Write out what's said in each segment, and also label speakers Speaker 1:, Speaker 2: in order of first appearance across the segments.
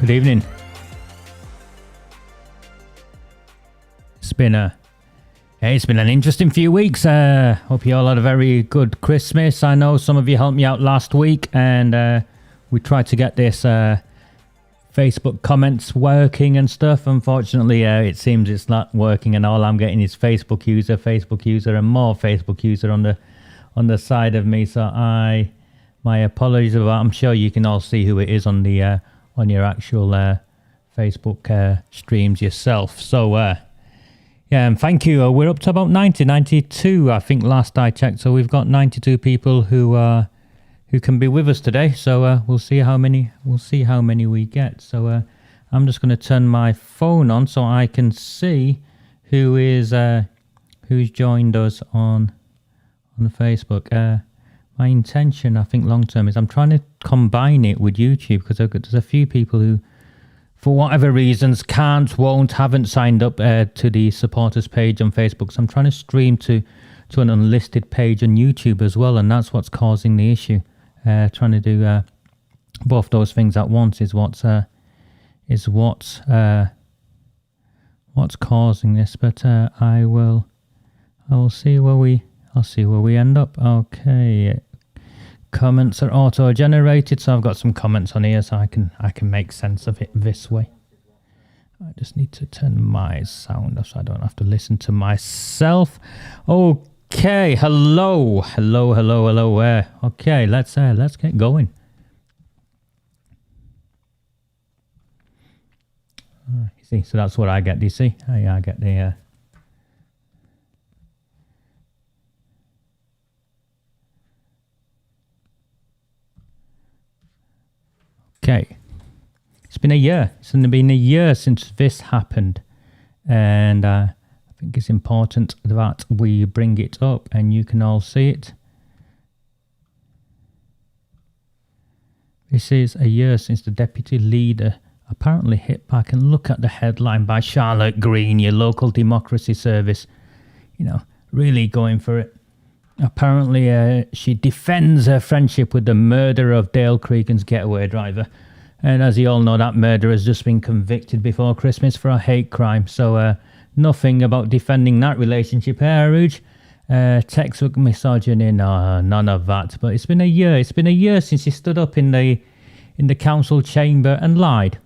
Speaker 1: Good evening. It's been an interesting few weeks. Hope you all had a very good Christmas. I know some of you helped me out last week, and we tried to get this Facebook comments working and stuff. Unfortunately, it seems it's not working, and all I'm getting is Facebook user, and more Facebook user on the side of me. So my apologies about. I'm sure you can all see who it is on the on your actual Facebook streams yourself. So yeah, and thank you. We're up to about 92, I think, last I checked. So we've got 92 people who can be with us today. So we'll see how many we get. So I'm just going to turn my phone on so I can see who's joined us on the Facebook. My intention, I think, long term is I'm trying to combine it with YouTube, because there's a few people who, for whatever reasons, haven't signed up to the supporters page on Facebook. So I'm trying to stream to an unlisted page on YouTube as well, and that's what's causing the issue. Trying to do both those things at once is what's causing this. But I will see where we end up. Okay. Comments are auto-generated, so I've got some comments on here, so I can make sense of it this way. I just need to turn my sound off so I don't have to listen to myself. Okay, hello. Okay, let's get going. You see, so that's what I get. Do you see? I get the. Okay, it's been a year. It's been a year since this happened, and I think it's important that we bring it up and you can all see it. This is a year since the deputy leader apparently hit back, and look at the headline by Charlotte Green, your local democracy service, really going for it. Apparently, she defends her friendship with the murderer of Dale Cregan's getaway driver. And as you all know, that murderer has just been convicted before Christmas for a hate crime. So nothing about defending that relationship, Rouge. Textbook misogyny, no, none of that. But it's been a year. It's been a year since she stood up in the council chamber and lied.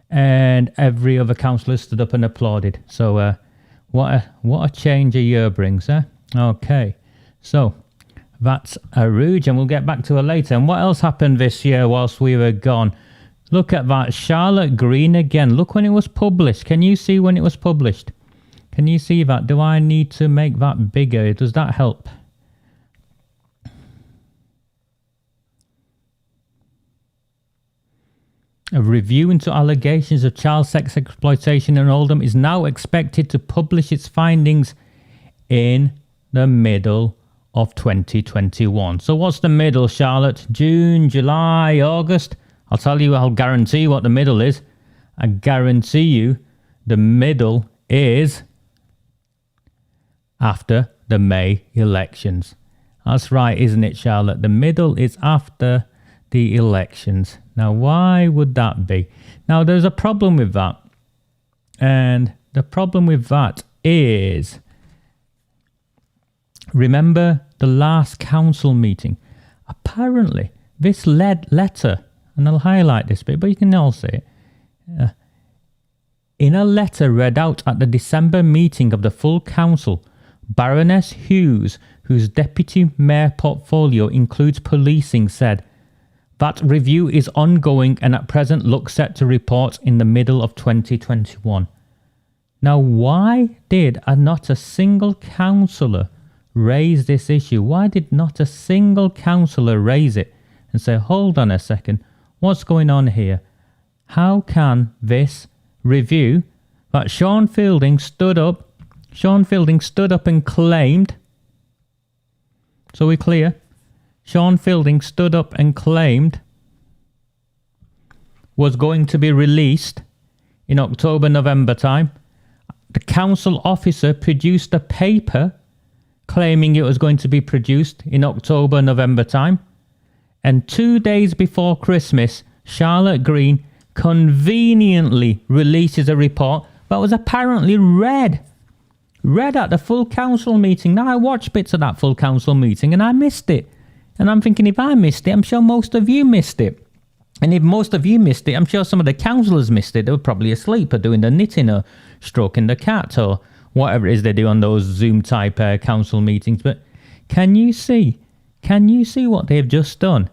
Speaker 1: And every other councillor stood up and applauded. So what a change a year brings, eh? Okay. So that's a Rouge, and we'll get back to her later. And what else happened this year whilst we were gone? Look at that, Charlotte Green again. Look when it was published. Can you see when it was published? Can you see that? Do I need to make that bigger? Does that help? A review into allegations of child sex exploitation in Oldham is now expected to publish its findings in the middle of 2021. So what's the middle, Charlotte? June, July, August? I'll guarantee you what the middle is. I guarantee you the middle is after the May elections. That's right, isn't it, Charlotte? The middle is after the elections. Now, why would that be? Now, there's a problem with that. And the problem with that is, remember the last council meeting? Apparently, this letter, and I'll highlight this bit, but you can all see it. In a letter read out at the December meeting of the full council, Baroness Hughes, whose deputy mayor portfolio includes policing, said that review is ongoing and at present looks set to report in the middle of 2021. Now, why did not a single councillor raise this issue? Why did not a single councillor raise it and say, hold on a second, what's going on here? How can this review that Sean Fielding stood up and claimed, so we're clear, Sean Fielding stood up and claimed was going to be released in October, November time. The council officer produced a paper claiming it was going to be produced in October, November time. And 2 days before Christmas, Charlotte Green conveniently releases a report that was apparently read at the full council meeting. Now, I watched bits of that full council meeting and I missed it. And I'm thinking, if I missed it, I'm sure most of you missed it. And if most of you missed it, I'm sure some of the councillors missed it. They were probably asleep or doing the knitting or stroking the cat or whatever it is they do on those Zoom type council meetings. But can you see what they've just done?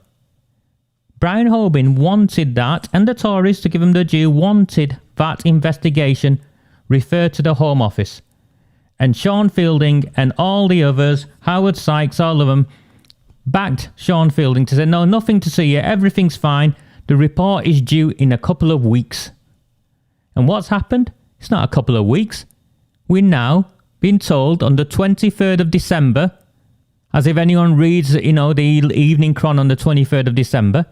Speaker 1: Brian Hoban wanted that, and the Tories, to give him the due, wanted that investigation referred to the Home Office. And Sean Fielding and all the others, Howard Sykes, all of them, backed Sean Fielding to say, no, nothing to see here, everything's fine. The report is due in a couple of weeks. And what's happened? It's not a couple of weeks. We're now being told on the 23rd of December, as if anyone reads, the Evening Cron on the 23rd of December,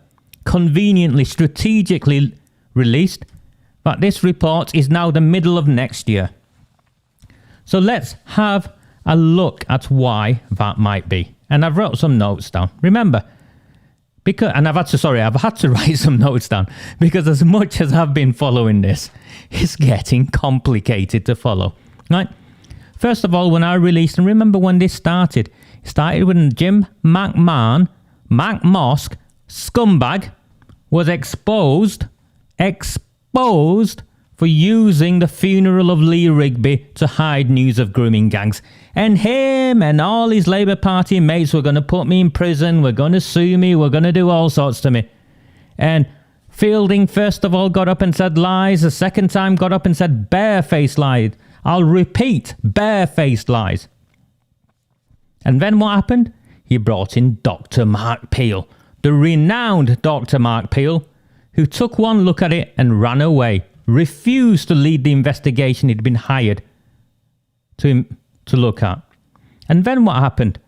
Speaker 1: conveniently, strategically released, that this report is now the middle of next year. So let's have a look at why that might be. And I've wrote some notes down. Remember, I've had to write some notes down because as much as I've been following this, it's getting complicated to follow. Right? First of all, when I released, and remember when this started, it started when Jim McMahon, Mac Mosk, scumbag, was exposed for using the funeral of Lee Rigby to hide news of grooming gangs. And him and all his Labour Party mates were going to put me in prison, were going to sue me, were going to do all sorts to me. And Fielding, first of all, got up and said lies. The second time got up and said barefaced lies. I'll repeat, barefaced lies. And then what happened? He brought in Dr. Mark Peel, the renowned Dr. Mark Peel, who took one look at it and ran away, refused to lead the investigation he'd been hired to look at. And then what happened?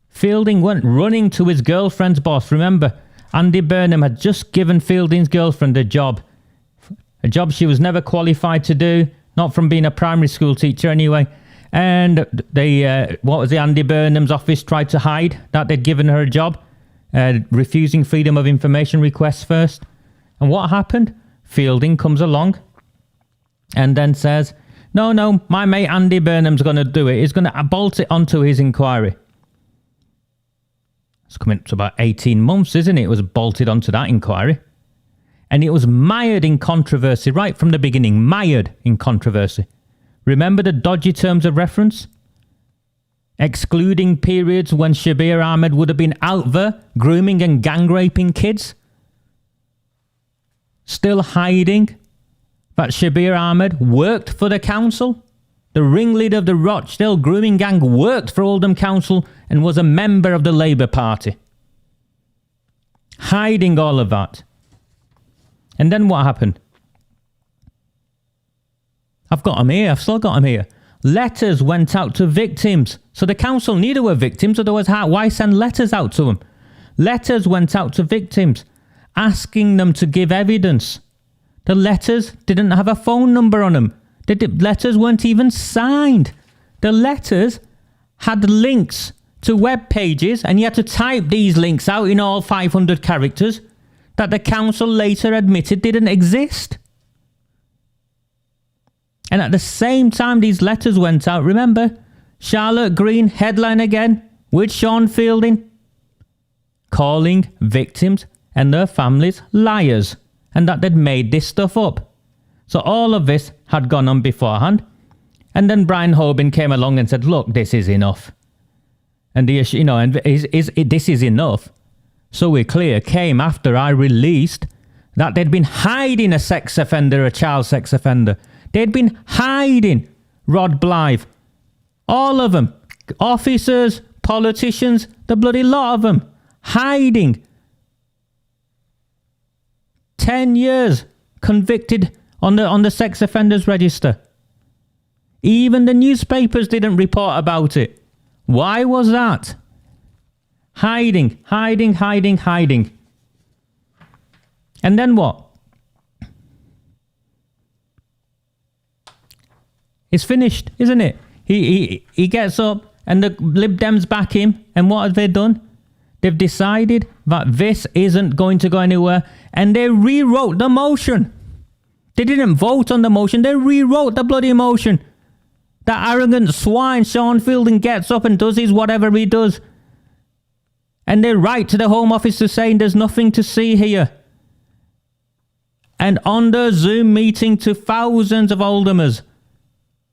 Speaker 1: Fielding went running to his girlfriend's boss. Remember, Andy Burnham had just given Fielding's girlfriend a job she was never qualified to do, not from being a primary school teacher anyway. And Andy Burnham's office tried to hide that they'd given her a job, refusing freedom of information requests first. And what happened? Fielding comes along and then says, no, my mate Andy Burnham's going to do it. He's going to bolt it onto his inquiry. It's coming up to about 18 months, isn't it? It was bolted onto that inquiry. And it was mired in controversy right from the beginning. Mired in controversy. Remember the dodgy terms of reference? Excluding periods when Shabir Ahmed would have been out there grooming and gang raping kids. Still hiding that Shabir Ahmed worked for the council. The ringleader of the Rochdale grooming gang worked for Oldham Council and was a member of the Labour Party. Hiding all of that. And then what happened? I've still got them here. Letters went out to victims. So the council knew they were victims, otherwise why send letters out to them? Letters went out to victims, asking them to give evidence. The letters didn't have a phone number on them. The letters weren't even signed. The letters had links to web pages, and you had to type these links out in all 500 characters that the council later admitted didn't exist. And at the same time these letters went out, remember, Charlotte Green headline again with Sean Fielding, calling victims and their families liars, and that they'd made this stuff up. So all of this had gone on beforehand. And then Brian Hoban came along and said, look, this is enough. And the issue, this is enough. So we're clear, came after I released that they'd been hiding a sex offender, a child sex offender. They'd been hiding Rod Blythe. All of them. Officers, politicians, the bloody lot of them. Hiding. 10 years convicted on the sex offenders register. Even the newspapers didn't report about it. Why was that? Hiding. And then what? It's finished, isn't it? He gets up and the Lib Dems back him. And what have they done? They've decided that this isn't going to go anywhere, and they rewrote the motion. They didn't vote on the motion, they rewrote the bloody motion. That arrogant swine Sean Fielding gets up and does his whatever he does. And they write to the Home Office to saying there's nothing to see here. And on the Zoom meeting to thousands of aldermans,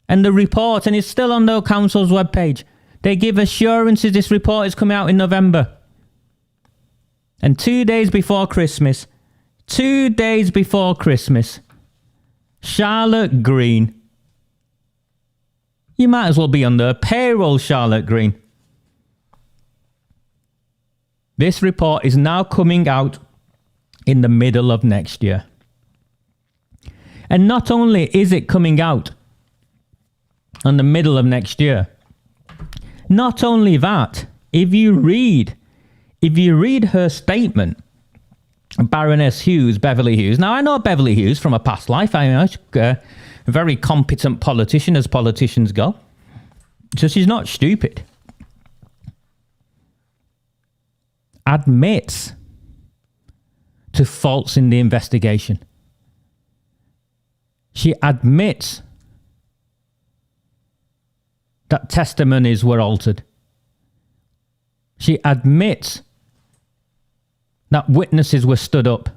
Speaker 1: and the report, and it's still on the council's webpage, they give assurances this report is coming out in November. And 2 days before Christmas, Charlotte Green, you might as well be on the payroll, Charlotte Green. This report is now coming out in the middle of next year. And not only is it coming out in the middle of next year, not only that, if you read her statement, Baroness Hughes, Beverly Hughes. Now, I know Beverly Hughes from a past life. I know she's a very competent politician as politicians go. So she's not stupid. Admits to faults in the investigation. She admits that testimonies were altered. She admits that witnesses were stood up.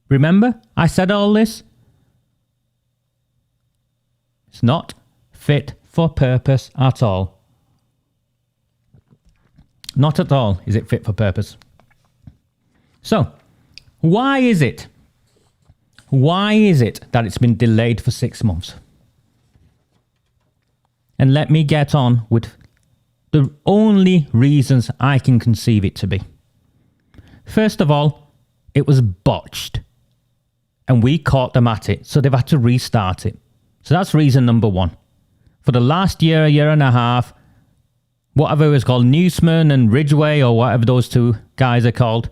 Speaker 1: Remember, I said all this? It's not fit for purpose at all. Not at all is it fit for purpose. So, why is it that it's been delayed for 6 months? And let me get on with the only reasons I can conceive it to be. First of all, it was botched. And we caught them at it, so they've had to restart it. So that's reason number one. For the last year and a half, whatever it was called, Newsman and Ridgway, or whatever those two guys are called,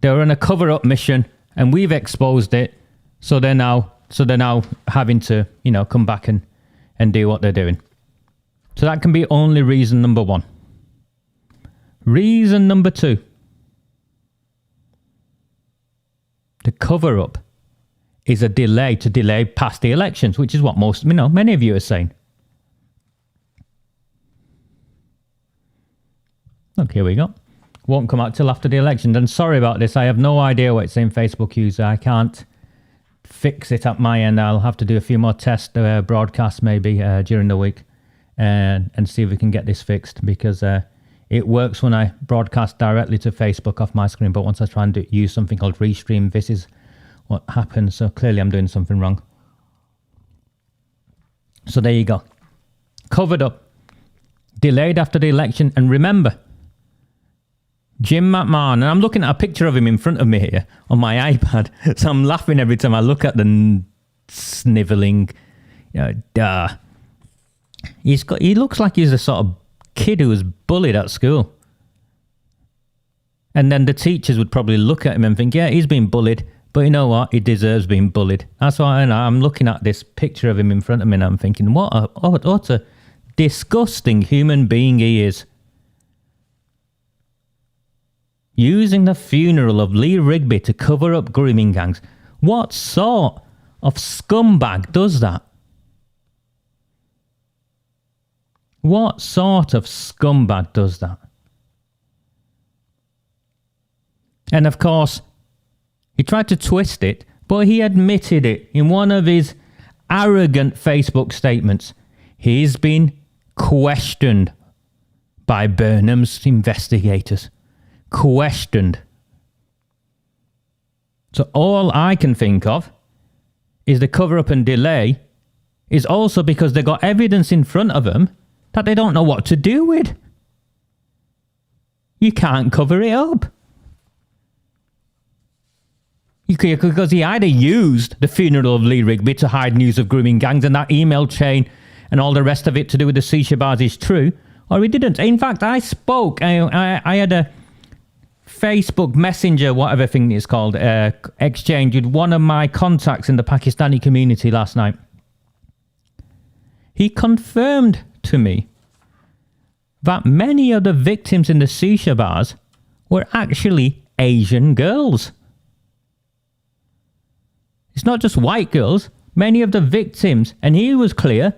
Speaker 1: they were on a cover-up mission, and we've exposed it. So they're now having to, come back and do what they're doing. So that can be only reason number one. Reason number two. The cover-up is a delay to delay past the elections, which is what many of you are saying. Look, here we go. Won't come out till after the election. And sorry about this. I have no idea what it's saying, Facebook user. I can't fix it at my end. I'll have to do a few more test broadcasts maybe during the week and see if we can get this fixed, because it works when I broadcast directly to Facebook off my screen, but once I try and use something called Restream, this is what happens. So clearly I'm doing something wrong. So there you go. Covered up. Delayed after the election. And remember, Jim McMahon, and I'm looking at a picture of him in front of me here on my iPad, so I'm laughing every time I look at the snivelling. He looks like he's a sort of kid who was bullied at school. And then the teachers would probably look at him and think, yeah, he's been bullied, but you know what? He deserves being bullied. That's why I'm looking at this picture of him in front of me and I'm thinking, what a disgusting human being he is. Using the funeral of Lee Rigby to cover up grooming gangs. What sort of scumbag does that? What sort of scumbag does that? And of course, he tried to twist it, but he admitted it in one of his arrogant Facebook statements. He's been questioned by Burnham's investigators. Questioned. So all I can think of is the cover-up and delay is also because they got evidence in front of them that they don't know what to do with. You can't cover it up. Because he either used the funeral of Lee Rigby to hide news of grooming gangs and that email chain and all the rest of it to do with the Sea Shabazz is true, or he didn't. In fact, I spoke. I had a Facebook Messenger, whatever thing it's called, exchange with one of my contacts in the Pakistani community last night. He confirmed to me that many of the victims in the shisha bars were actually Asian girls. It's not just white girls. Many of the victims, and he was clear,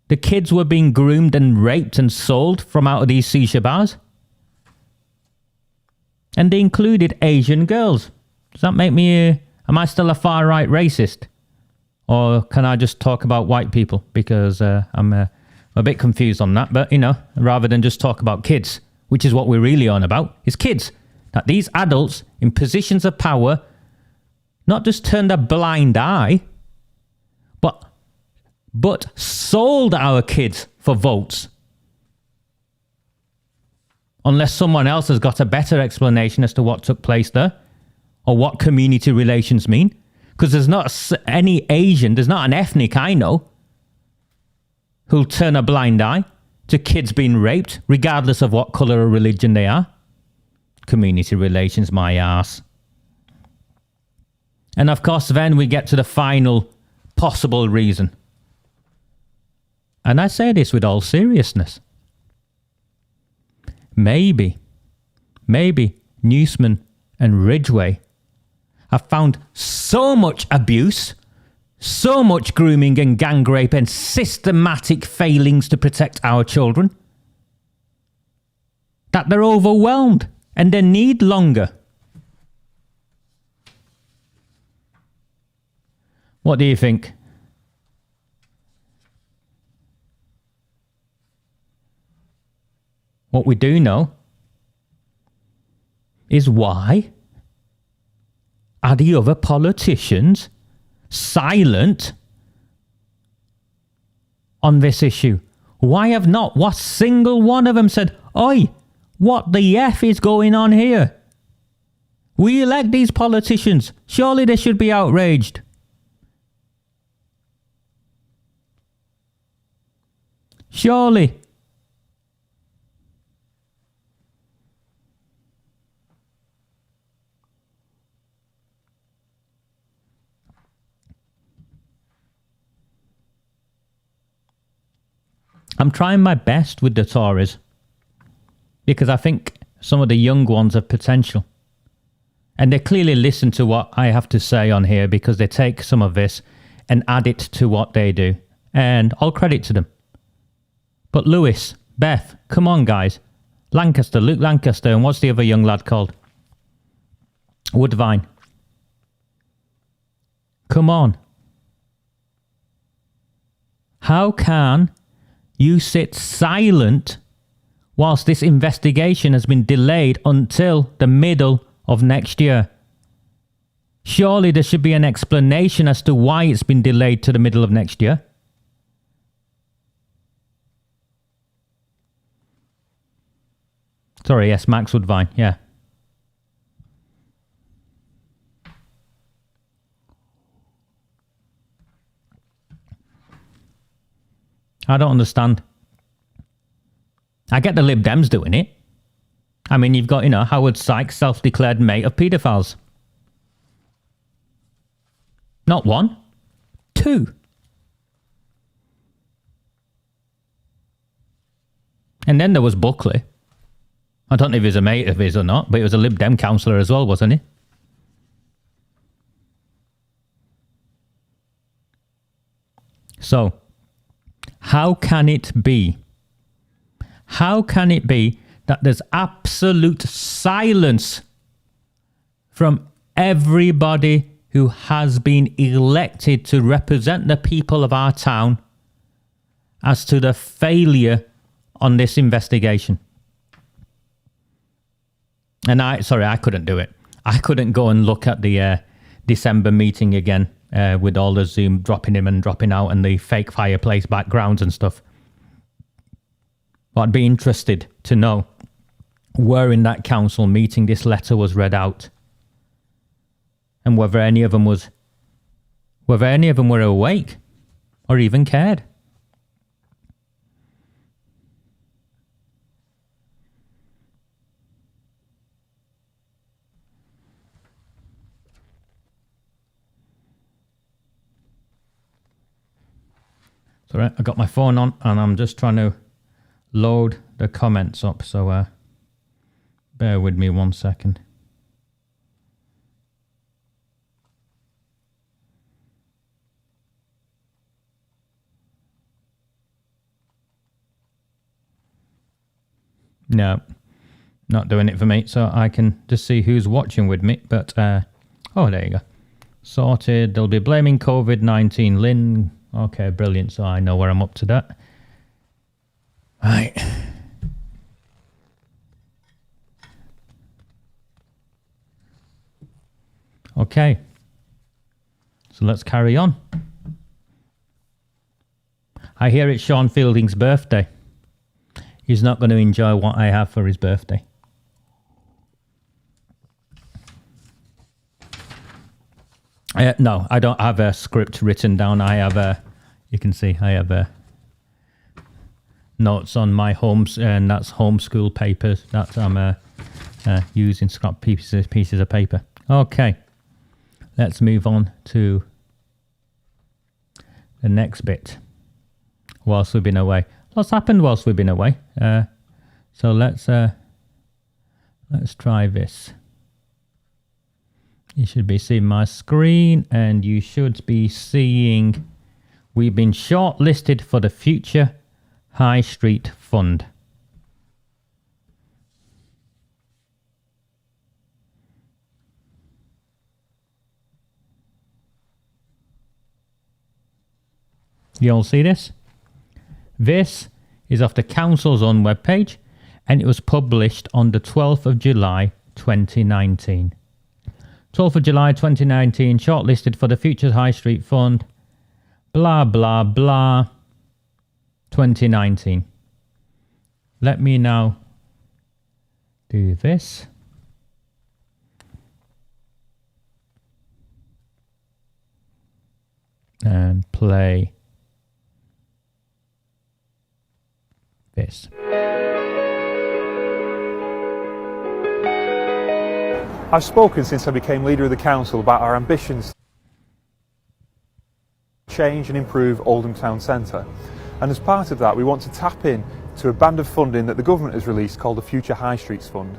Speaker 1: the kids were being groomed and raped and sold from out of these shisha bars. And they included Asian girls. Does that make me... am I still a far-right racist? Or can I just talk about white people? Because I'm a bit confused on that. But, you know, rather than just talk about kids, which is what we're really on about, is kids. That these adults in positions of power not just turned a blind eye, but sold our kids for votes. Unless someone else has got a better explanation as to what took place there, or what community relations mean. Because there's not any Asian, there's not an ethnic I know who'll turn a blind eye to kids being raped, regardless of what colour or religion they are. Community relations, my arse. And of course, then we get to the final possible reason. And I say this with all seriousness. Maybe Newsman and Ridgway have found so much abuse, so much grooming and gang rape and systematic failings to protect our children that they're overwhelmed and they need longer. What do you think? What we do know is why are the other politicians silent on this issue? Why have not what single one of them said, "Oi, what the F is going on here? We elect these politicians. Surely they should be outraged." Surely. I'm trying my best with the Tories because I think some of the young ones have potential. And they clearly listen to what I have to say on here because they take some of this and add it to what they do. And all credit to them. But Lewis, Beth, come on guys. Lancaster, Luke Lancaster, and what's the other young lad called? Woodvine. Come on. How can you sit silent whilst this investigation has been delayed until the middle of next year? Surely there should be an explanation as to why it's been delayed to the middle of next year. Sorry, yes, Max Woodvine, yeah. I don't understand. I get the Lib Dems doing it. I mean, you've got, you know, Howard Sykes, self-declared mate of paedophiles. Not one, two. And then there was Buckley. I don't know if he's a mate of his or not, but he was a Lib Dem councillor as well, wasn't he? So, how can it be? How can it be that there's absolute silence from everybody who has been elected to represent the people of our town as to the failure on this investigation? And I couldn't do it. I couldn't go and look at the December meeting again with all the Zoom dropping in and dropping out and the fake fireplace backgrounds and stuff. But I'd be interested to know where in that council meeting this letter was read out and whether any of them were awake or even cared. Sorry, I got my phone on and I'm just trying to load the comments up, so bear with me 1 second. No, not doing it for me, so I can just see who's watching with me. But oh, there you go. Sorted. They'll be blaming COVID-19. Lynn. Okay, brilliant. So I know where I'm up to that. Right. Okay. So let's carry on. I hear it's Sean Fielding's birthday. He's not going to enjoy what I have for his birthday. No, I don't have a script written down. I have you can see I have notes on my homes, and that's homeschool papers that I'm using scrap pieces of paper. Okay, let's move on to the next bit. Whilst we've been away, what's happened whilst we've been away? So let's try this. You should be seeing my screen, and you should be seeing we've been shortlisted for the Future High Street Fund. You all see this? This is off the council's own webpage, and it was published on the 12th of July 2019. 12th of July 2019, shortlisted for the Future High Street Fund, blah, blah, blah, 2019. Let me now do this. And play this.
Speaker 2: I've spoken since I became leader of the council about our ambitions to change and improve Oldham Town Centre, and as part of that we want to tap in to a band of funding that the government has released called the Future High Streets Fund.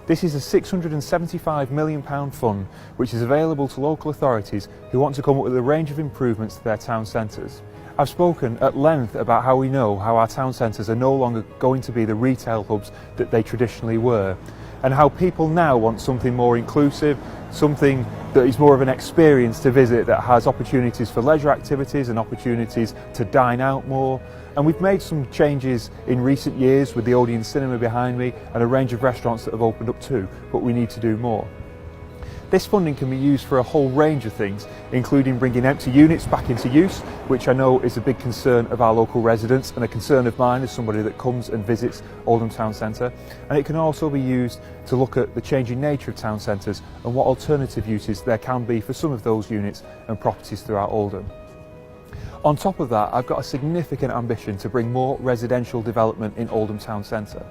Speaker 2: This is a £675 million fund which is available to local authorities who want to come up with a range of improvements to their town centres. I've spoken at length about how we know how our town centres are no longer going to be the retail hubs that they traditionally were, and how people now want something more inclusive, something that is more of an experience to visit, that has opportunities for leisure activities and opportunities to dine out more. And we've made some changes in recent years with the Odeon Cinema behind me and a range of restaurants that have opened up too, but we need to do more. This funding can be used for a whole range of things, including bringing empty units back into use, which I know is a big concern of our local residents and a concern of mine as somebody that comes and visits Oldham Town Centre. And it can also be used to look at the changing nature of town centres and what alternative uses there can be for some of those units and properties throughout Oldham. On top of that, I've got a significant ambition to bring more residential development in Oldham Town Centre.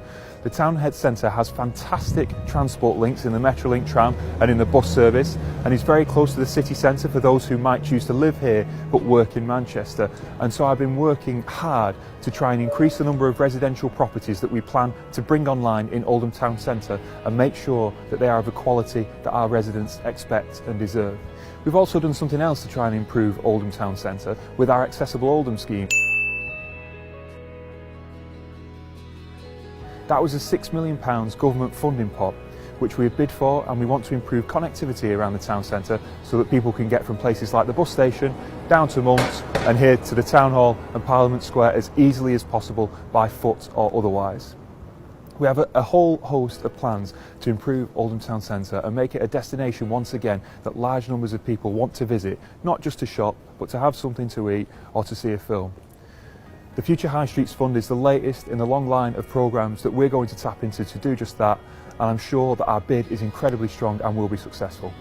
Speaker 2: The Townhead Centre has fantastic transport links in the Metrolink tram and in the bus service, and is very close to the city centre for those who might choose to live here but work in Manchester. And so I've been working hard to try and increase the number of residential properties that we plan to bring online in Oldham Town Centre and make sure that they are of a quality that our residents expect and deserve. We've also done something else to try and improve Oldham Town Centre with our Accessible Oldham scheme. That was a £6 million government funding pot which we have bid for, and we want to improve connectivity around the town centre so that people can get from places like the bus station down to Monks and here to the Town Hall and Parliament Square as easily as possible by foot or otherwise. We have a whole host of plans to improve Oldham Town Centre and make it a destination once again that large numbers of people want to visit, not just to shop, but to have something to eat or to see a film. The Future High Streets Fund is the latest in the long line of programmes that we're going to tap into to do just that, and I'm sure that our bid is incredibly strong and will be successful.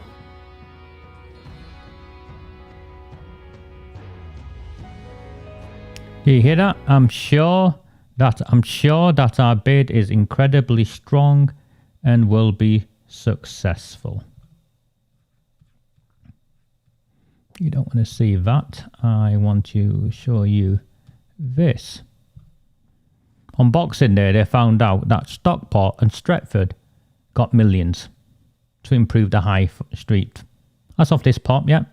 Speaker 1: Do you hear that? I'm sure that our bid is incredibly strong and will be successful. You don't want to see that. I want to show you this. On Boxing Day, they found out that Stockport and Stretford got millions to improve the high street. That's off this pop, yeah.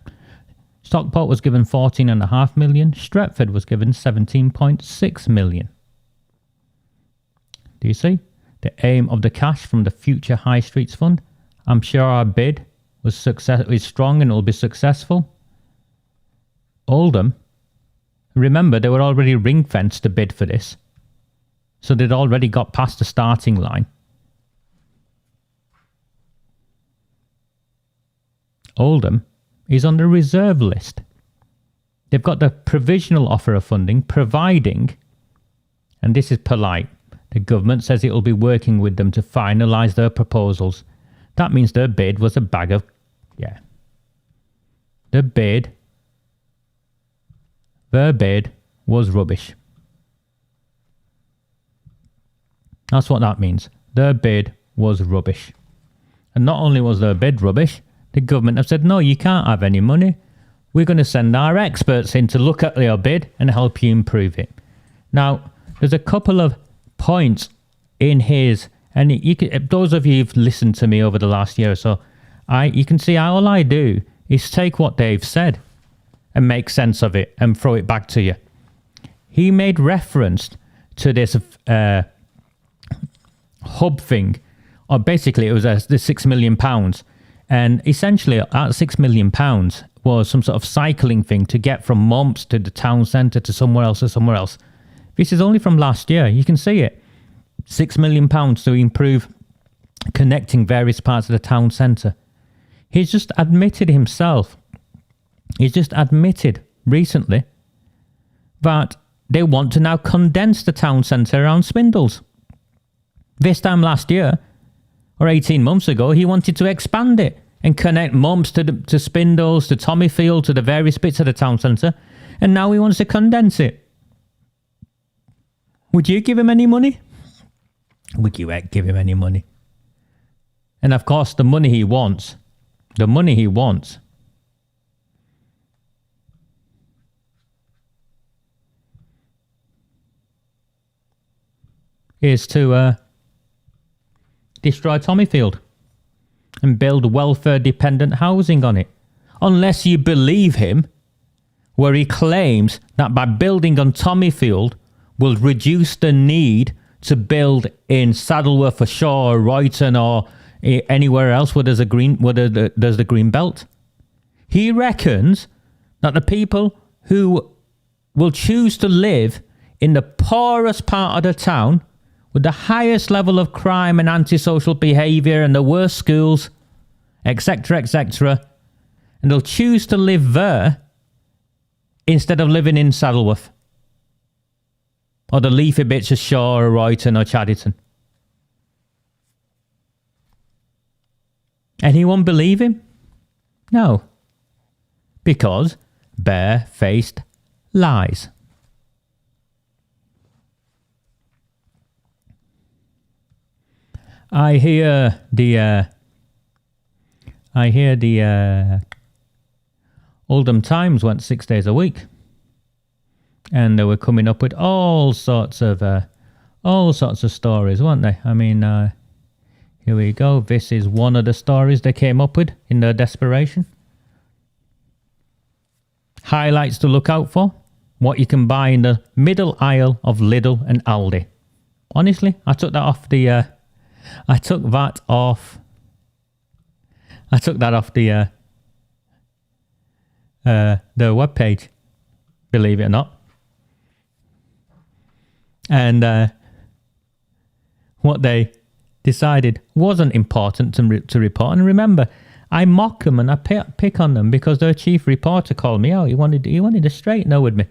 Speaker 1: Stockport was given 14.5 million. Stretford was given 17.6 million. Do you see? The aim of the cash from the Future High Streets Fund. I'm sure our bid is strong and it will be successful. Oldham, remember, they were already ring-fenced to bid for this. So they'd already got past the starting line. Oldham is on the reserve list. They've got the provisional offer of funding, providing, and this is polite, the government says it will be working with them to finalise their proposals. That means their bid was a bag of... yeah. Their bid was rubbish. That's what that means. Their bid was rubbish. And not only was their bid rubbish, the government have said, no, you can't have any money. We're going to send our experts in to look at your bid and help you improve it. Now, there's a couple of points in his, and you can, those of you who've listened to me over the last year or so, you can see all I do is take what Dave said and make sense of it and throw it back to you. He made reference to this hub thing, or basically it was the £6 million, and essentially that £6 million was some sort of cycling thing to get from Mumps to the town centre to somewhere else. This is only from last year. You can see it. £6 million to improve connecting various parts of the town centre. He's just admitted himself. He's just admitted recently that they want to now condense the town centre around Spindles. This time last year, or 18 months ago, he wanted to expand it and connect Mumps to Spindles, to Tommyfield, to the various bits of the town centre. And now he wants to condense it. Would you give him any money? Would you give him any money? And of course, the money he wants is to destroy Tommyfield and build welfare-dependent housing on it. Unless you believe him, where he claims that by building on Tommyfield will reduce the need to build in Saddleworth or Shaw or Royton or anywhere else where there's there's the green belt. He reckons that the people who will choose to live in the poorest part of the town with the highest level of crime and antisocial behaviour and the worst schools, etc., and they'll choose to live there instead of living in Saddleworth or the leafy bits of Shaw or Royton or Chadderton. Anyone believe him? No. Because bare-faced lies. I hear the Oldham Times went 6 days a week, and they were coming up with all sorts of stories, weren't they? I mean, here we go. This is one of the stories they came up with in their desperation. Highlights to look out for: what you can buy in the middle aisle of Lidl and Aldi. Honestly, I took that off the webpage, believe it or not. And what they decided wasn't important to report. And remember, I mock them and I pick on them because their chief reporter called me out. He wanted to straighten out with me.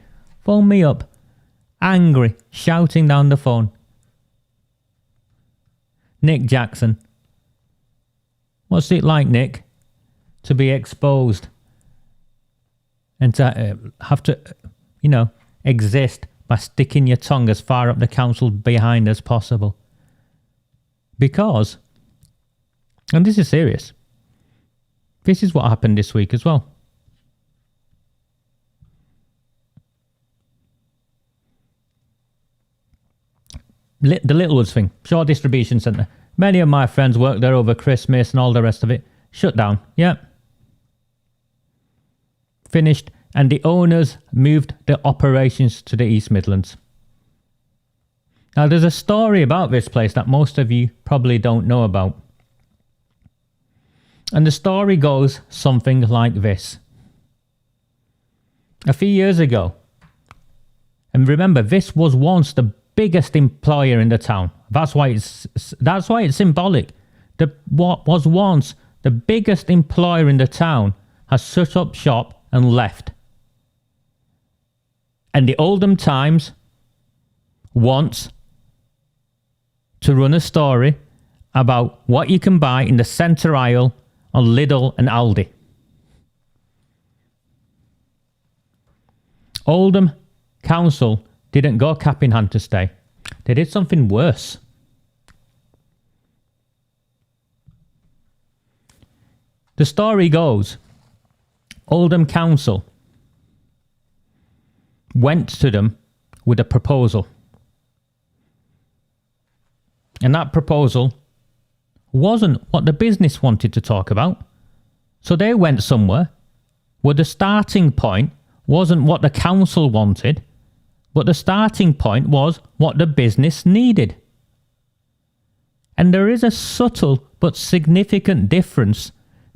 Speaker 1: Phoned me up, angry, shouting down the phone. Nick Jackson. What's it like, Nick, to be exposed and to have to, exist by sticking your tongue as far up the council behind as possible? Because, and this is serious, this is what happened this week as well. The Littlewoods thing, Shaw Distribution Centre. Many of my friends worked there over Christmas and all the rest of it. Shut down. Yep. Finished. And the owners moved the operations to the East Midlands. Now, there's a story about this place that most of you probably don't know about. And the story goes something like this. A few years ago, and remember, this was once the biggest employer in the town. That's why it's symbolic. What was once the biggest employer in the town has shut up shop and left. And the Oldham Times wants to run a story about what you can buy in the centre aisle on Lidl and Aldi. Oldham Council didn't go cap in hand to stay. They did something worse. The story goes, Oldham Council went to them with a proposal. And that proposal wasn't what the business wanted to talk about. So they went somewhere where the starting point wasn't what the council wanted, but the starting point was what the business needed. And there is a subtle but significant difference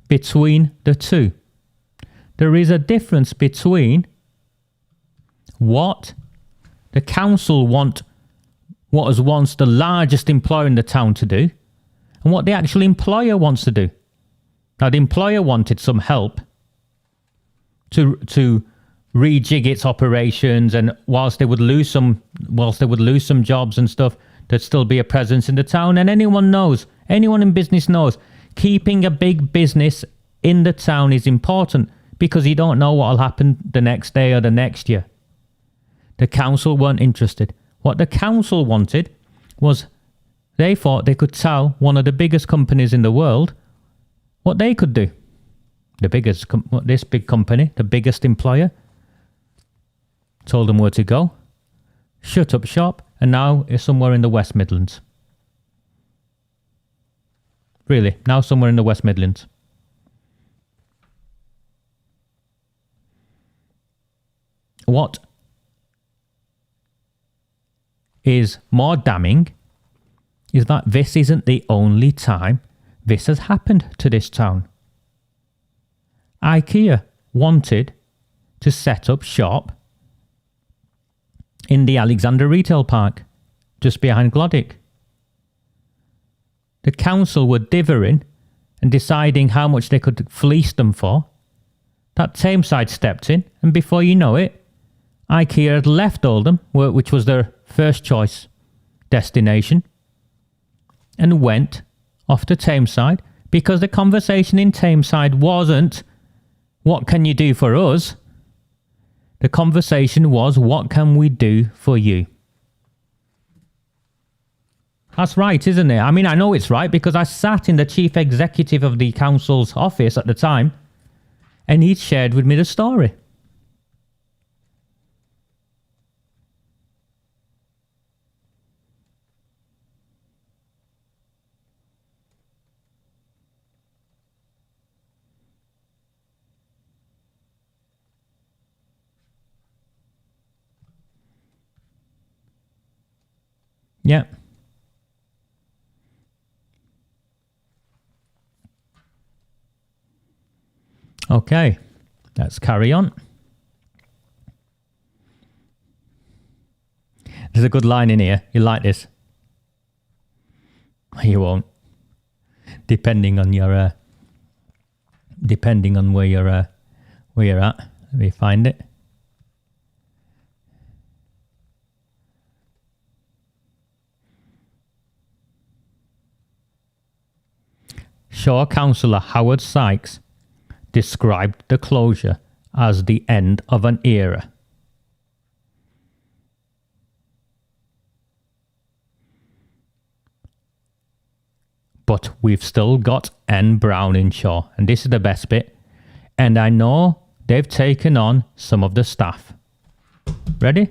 Speaker 1: between the two. There is a difference between what the council want, what was once the largest employer in the town to do, and what the actual employer wants to do. Now, the employer wanted some help to rejig its operations, and whilst they would lose some jobs and stuff, there'd still be a presence in the town. And anyone in business knows, keeping a big business in the town is important because you don't know what will happen the next day or the next year. The council weren't interested. What the council wanted was they thought they could tell one of the biggest companies in the world what they could do. This big company, the biggest employer, told them where to go, shut up shop, and now is somewhere in the West Midlands. Really, now somewhere in the West Midlands. What is more damning is that this isn't the only time this has happened to this town. IKEA wanted to set up shop in the Alexander Retail Park, just behind Glodick. The council were divvying and deciding how much they could fleece them for. That Tameside stepped in, and before you know it, IKEA had left Oldham, which was their first choice destination, and went off to Tameside, because the conversation in Tameside wasn't, what can you do for us? The conversation was, what can we do for you? That's right, isn't it? I mean, I know it's right because I sat in the chief executive of the council's office at the time, and he'd shared with me the story. Yeah. Okay, let's carry on. There's a good line in here. You like this? You won't. Depending on your, depending on where you're at. Let me find it. Shaw Councillor Howard Sykes described the closure as the end of an era. But we've still got N. Brown in Shaw, and this is the best bit. And I know they've taken on some of the staff. Ready?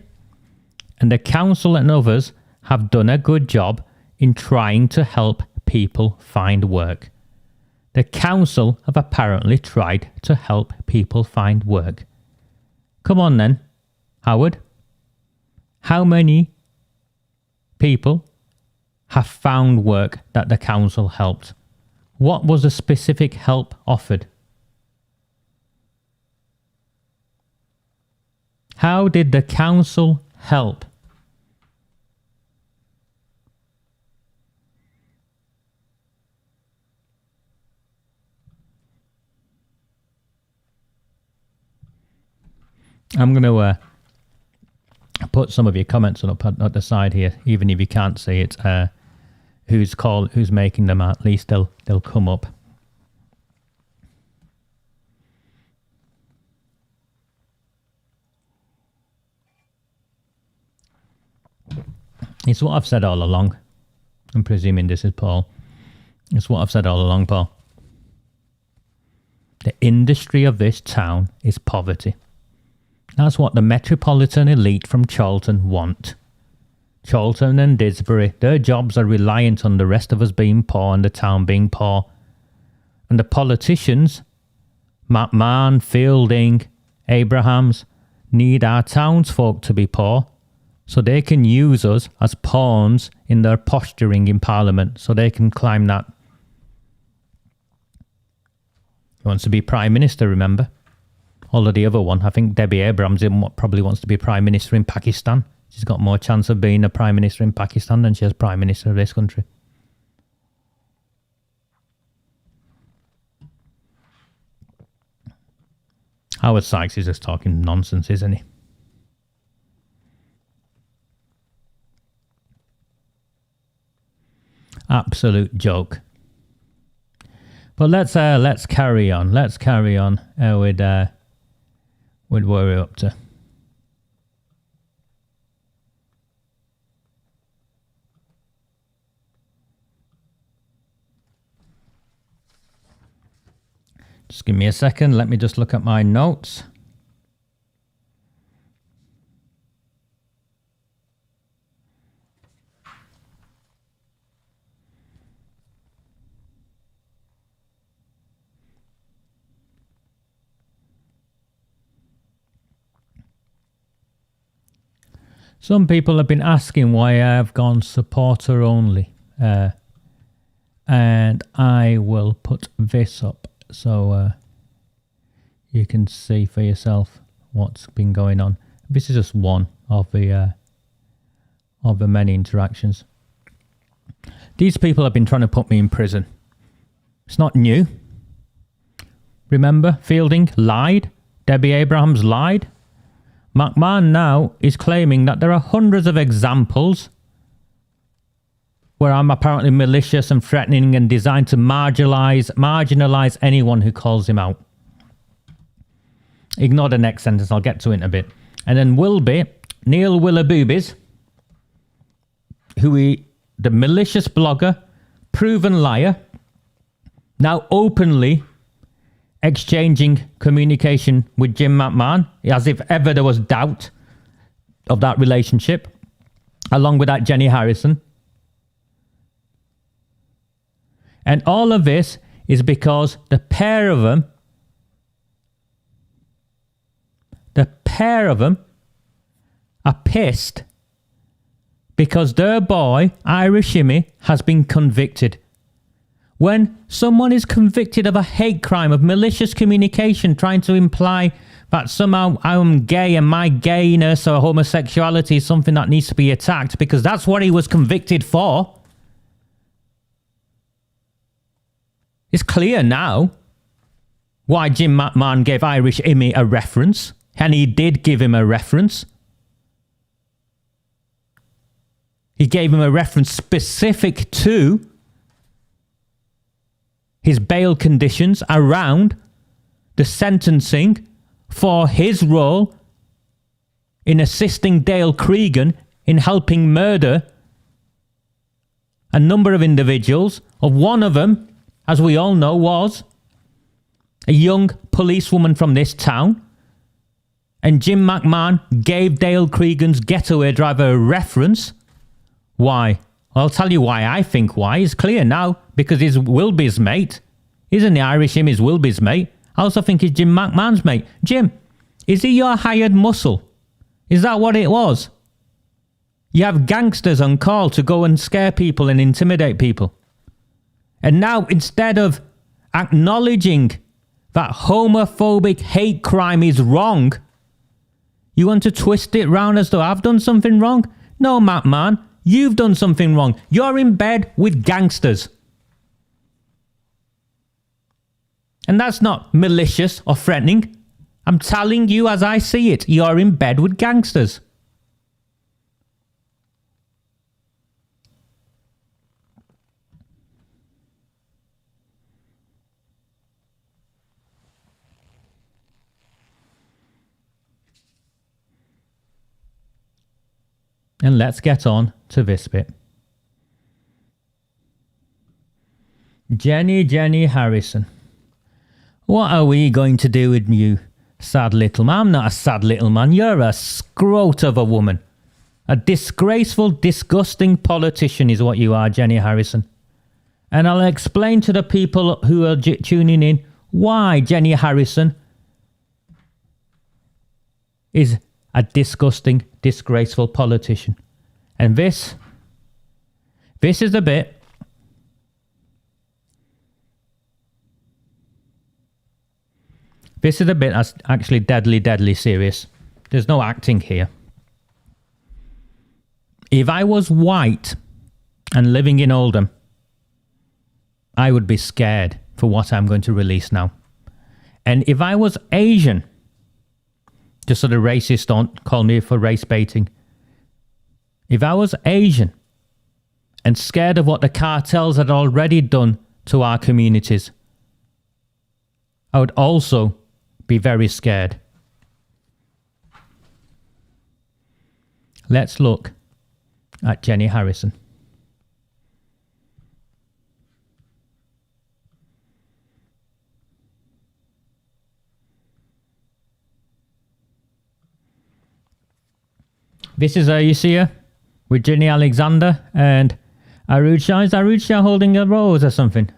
Speaker 1: And the council and others have done a good job in trying to help people find work. The council have apparently tried to help people find work. Come on then, Howard. How many people have found work that the council helped? What was the specific help offered? How did the council help? I'm going to put some of your comments up at the side here, even if you can't see it. Who's making them? At least they'll come up. It's what I've said all along. I'm presuming this is Paul. It's what I've said all along, Paul. The industry of this town is poverty. That's what the metropolitan elite from Charlton want. Charlton and Didsbury, their jobs are reliant on the rest of us being poor and the town being poor. And the politicians, McMahon, Fielding, Abrahams, need our townsfolk to be poor so they can use us as pawns in their posturing in Parliament, so they can climb that. He wants to be Prime Minister, remember? Although the other one, I think Debbie Abrams probably wants to be Prime Minister in Pakistan. She's got more chance of being a Prime Minister in Pakistan than she has Prime Minister of this country. Howard Sykes is just talking nonsense, isn't he? Absolute joke. But let's carry on. Let's carry on with what we're up to. Just give me a second. Let me just look at my notes. Some people have been asking why I have gone supporter only. And I will put this up so you can see for yourself what's been going on. This is just one of the many interactions. These people have been trying to put me in prison. It's not new. Remember, Fielding lied. Debbie Abrahams lied. McMahon now is claiming that there are hundreds of examples where I'm apparently malicious and threatening and designed to marginalise anyone who calls him out. Ignore the next sentence, I'll get to it in a bit. And then Neil Willaboobies, the malicious blogger, proven liar, now openly exchanging communication with Jim McMahon, as if ever there was doubt of that relationship, along with that Jenny Harrison. And all of this is because the pair of them are pissed because their boy, Irish Jimmy, has been convicted. When someone is convicted of a hate crime, of malicious communication, trying to imply that somehow I'm gay and my gayness or homosexuality is something that needs to be attacked, because that's what he was convicted for. It's clear now why Jim McMahon gave Irish Jimmy a reference, and he did give him a reference. He gave him a reference specific to his bail conditions around the sentencing for his role in assisting Dale Cregan in helping murder a number of individuals. Of one of them, as we all know, was a young policewoman from this town. And Jim McMahon gave Dale Cregan's getaway driver a reference Why? I'll tell you why I think why. It's clear now. Because he's Wilby's mate. Isn't the Irish him is Wilby's mate? I also think he's Jim McMahon's mate. Jim, is he your hired muscle? Is that what it was? You have gangsters on call to go and scare people and intimidate people. And now, instead of acknowledging that homophobic hate crime is wrong, you want to twist it round as though I've done something wrong? No, McMahon, you've done something wrong. You're in bed with gangsters. And that's not malicious or threatening. I'm telling you as I see it, you're in bed with gangsters. And let's get on to this bit. Jenny Harrison. What are we going to do with you, sad little man? I'm not a sad little man. You're a scrote of a woman. A disgraceful, disgusting politician is what you are, Jenny Harrison. And I'll explain to the people who are tuning in why Jenny Harrison is a disgusting, disgraceful politician. And this is the bit that's actually deadly serious. There's no acting here. If I was white and living in Oldham, I would be scared for what I'm going to release now. And if I was Asian, just so the racists don't call me for race baiting. If I was Asian and scared of what the cartels had already done to our communities, I would also be very scared. Let's look at Jenny Harrison. This is you see her with Ginny Alexander and Aruj Shah. Is Aruj Shah holding a rose or something?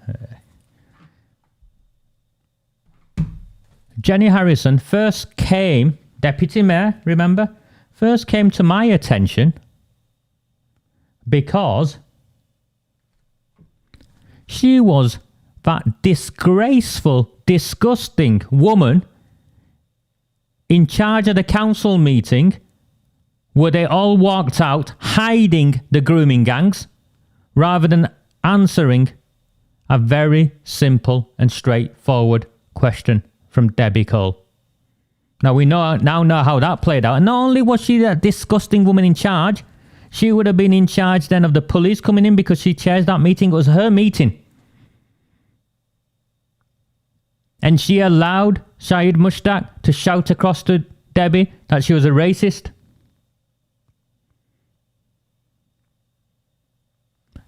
Speaker 1: Jenny Harrison first came, Deputy Mayor, remember? First came to my attention because she was that disgraceful, disgusting woman in charge of the council meeting where they all walked out hiding the grooming gangs rather than answering a very simple and straightforward question from Debbie Cole. Now we know how that played out. And not only was she that disgusting woman in charge, she would have been in charge then of the police coming in because she chairs that meeting. It was her meeting. And she allowed Shahid Mushtaq to shout across to Debbie that she was a racist.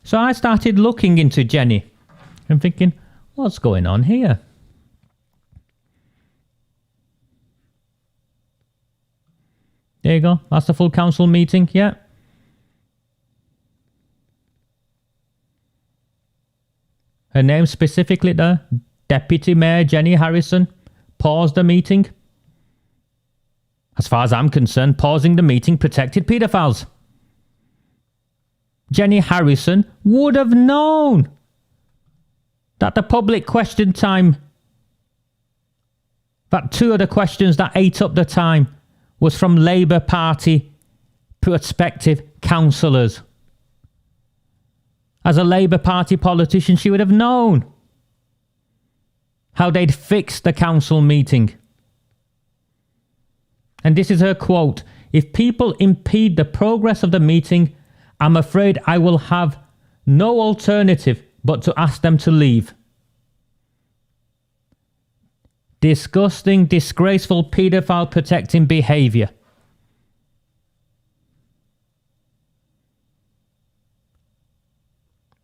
Speaker 1: So I started looking into Jenny and thinking, what's going on here? There you go. That's the full council meeting. Yeah. Her name specifically there. Deputy Mayor Jenny Harrison paused the meeting. As far as I'm concerned, pausing the meeting protected paedophiles. Jenny Harrison would have known that the public question time, that two of the questions that ate up the time was from Labour Party prospective councillors. As a Labour Party politician, she would have known how they'd fixed the council meeting. And this is her quote: "If people impede the progress of the meeting, I'm afraid I will have no alternative but to ask them to leave." Disgusting, disgraceful, paedophile protecting behaviour.